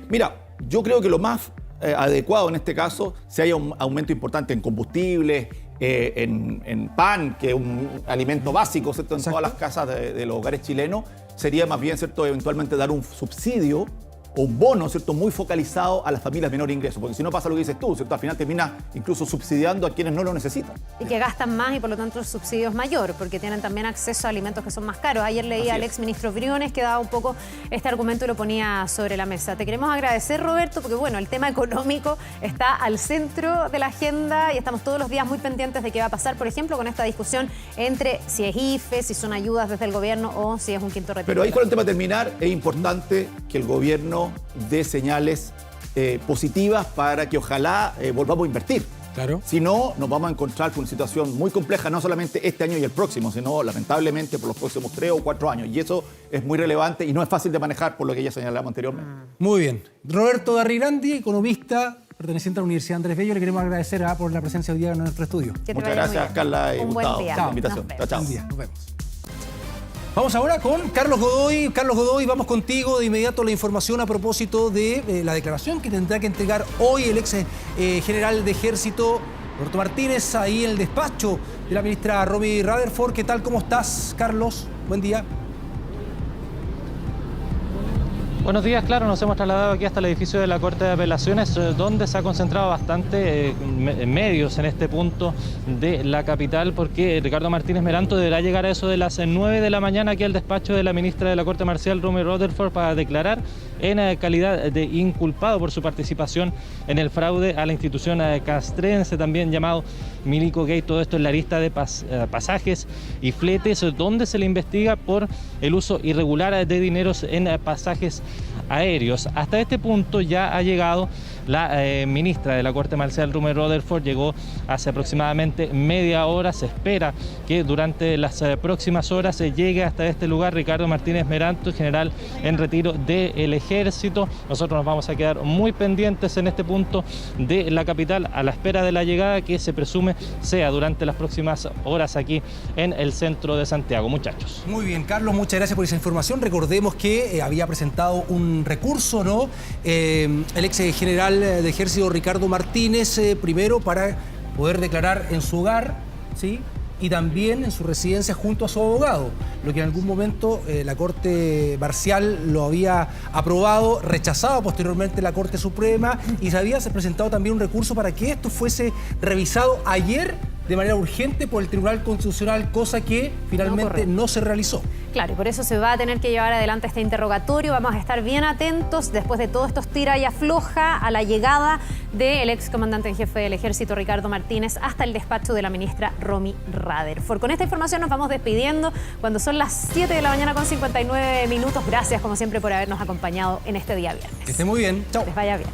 Mira, yo creo que lo más adecuado en este caso, si haya un aumento importante en combustibles, en pan, que es un alimento básico, ¿cierto?, en todas las casas de los hogares chilenos, sería más bien, ¿cierto?, eventualmente dar un subsidio o un bono, ¿cierto?, muy focalizado a las familias de menor ingreso, porque si no pasa lo que dices tú, ¿cierto?, al final termina incluso subsidiando a quienes no lo necesitan.
Y que gastan más y por lo tanto el subsidio es mayor, porque tienen también acceso a alimentos que son más caros. Ayer leía al exministro Briones que daba un poco este argumento y lo ponía sobre la mesa. Te queremos agradecer, Roberto, porque bueno, el tema económico está al centro de la agenda y estamos todos los días muy pendientes de qué va a pasar, por ejemplo, con esta discusión entre si es IFE, si son ayudas desde el gobierno o si es un quinto retiro.
Pero ahí con el tema de terminar, es importante que el gobierno dé señales positivas para que ojalá volvamos a invertir.
Claro.
Si no, nos vamos a encontrar con una situación muy compleja, no solamente este año y el próximo, sino lamentablemente por los próximos 3 o 4 años. Y eso es muy relevante y no es fácil de manejar por lo que ya señalamos anteriormente.
Muy bien. Roberto Darrigrandi, economista perteneciente a la Universidad Andrés Bello, le queremos agradecer por la presencia hoy día en nuestro estudio.
Muchas gracias, Carla y Gustavo, por la invitación. Chao.
Buen día. Nos vemos. Vamos ahora con Carlos Godoy. Carlos Godoy, vamos contigo de inmediato la información a propósito de la declaración que tendrá que entregar hoy el ex general de Ejército, Roberto Martínez, ahí en el despacho de la ministra Romy Rutherford. ¿Qué tal? ¿Cómo estás, Carlos? Buen día.
Buenos días, claro, nos hemos trasladado aquí hasta el edificio de la Corte de Apelaciones, donde se ha concentrado bastante medios en este punto de la capital, porque Ricardo Martínez Meranto deberá llegar a eso de las 9 de la mañana aquí al despacho de la ministra de la Corte Marcial, Romy Rutherford, para declarar en calidad de inculpado por su participación en el fraude a la institución castrense, también llamado Milico Gate. Todo esto en la lista de pasajes y fletes, donde se le investiga por el uso irregular de dineros en pasajes aéreos. Hasta este punto ya ha llegado la ministra de la Corte Marcial, Romy Rutherford. Llegó hace aproximadamente media hora. Se espera que durante las próximas horas se llegue hasta este lugar Ricardo Martínez Meranto, general en retiro del Ejército. Nosotros nos vamos a quedar muy pendientes en este punto de la capital a la espera de la llegada, que se presume sea durante las próximas horas aquí en el centro de Santiago. Muchachos.
Muy bien, Carlos, muchas gracias por esa información. Recordemos que había presentado un recurso, ¿no? El ex general de Ejército Ricardo Martínez, primero para poder declarar en su hogar, ¿sí?, y también en su residencia junto a su abogado, lo que en algún momento la Corte Marcial lo había aprobado, rechazado posteriormente la Corte Suprema, y se había presentado también un recurso para que esto fuese revisado ayer de manera urgente por el Tribunal Constitucional, cosa que finalmente no se realizó.
Claro, y por eso se va a tener que llevar adelante este interrogatorio. Vamos a estar bien atentos después de todos estos tira y afloja a la llegada del ex comandante en jefe del Ejército, Ricardo Martínez, hasta el despacho de la ministra Romy Rutherford. Con esta información nos vamos despidiendo cuando son las 7 de la mañana con 59 minutos. Gracias, como siempre, por habernos acompañado en este día viernes.
Que esté muy bien. Chao.
Que les vaya bien.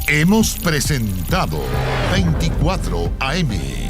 Hemos presentado 24 AM.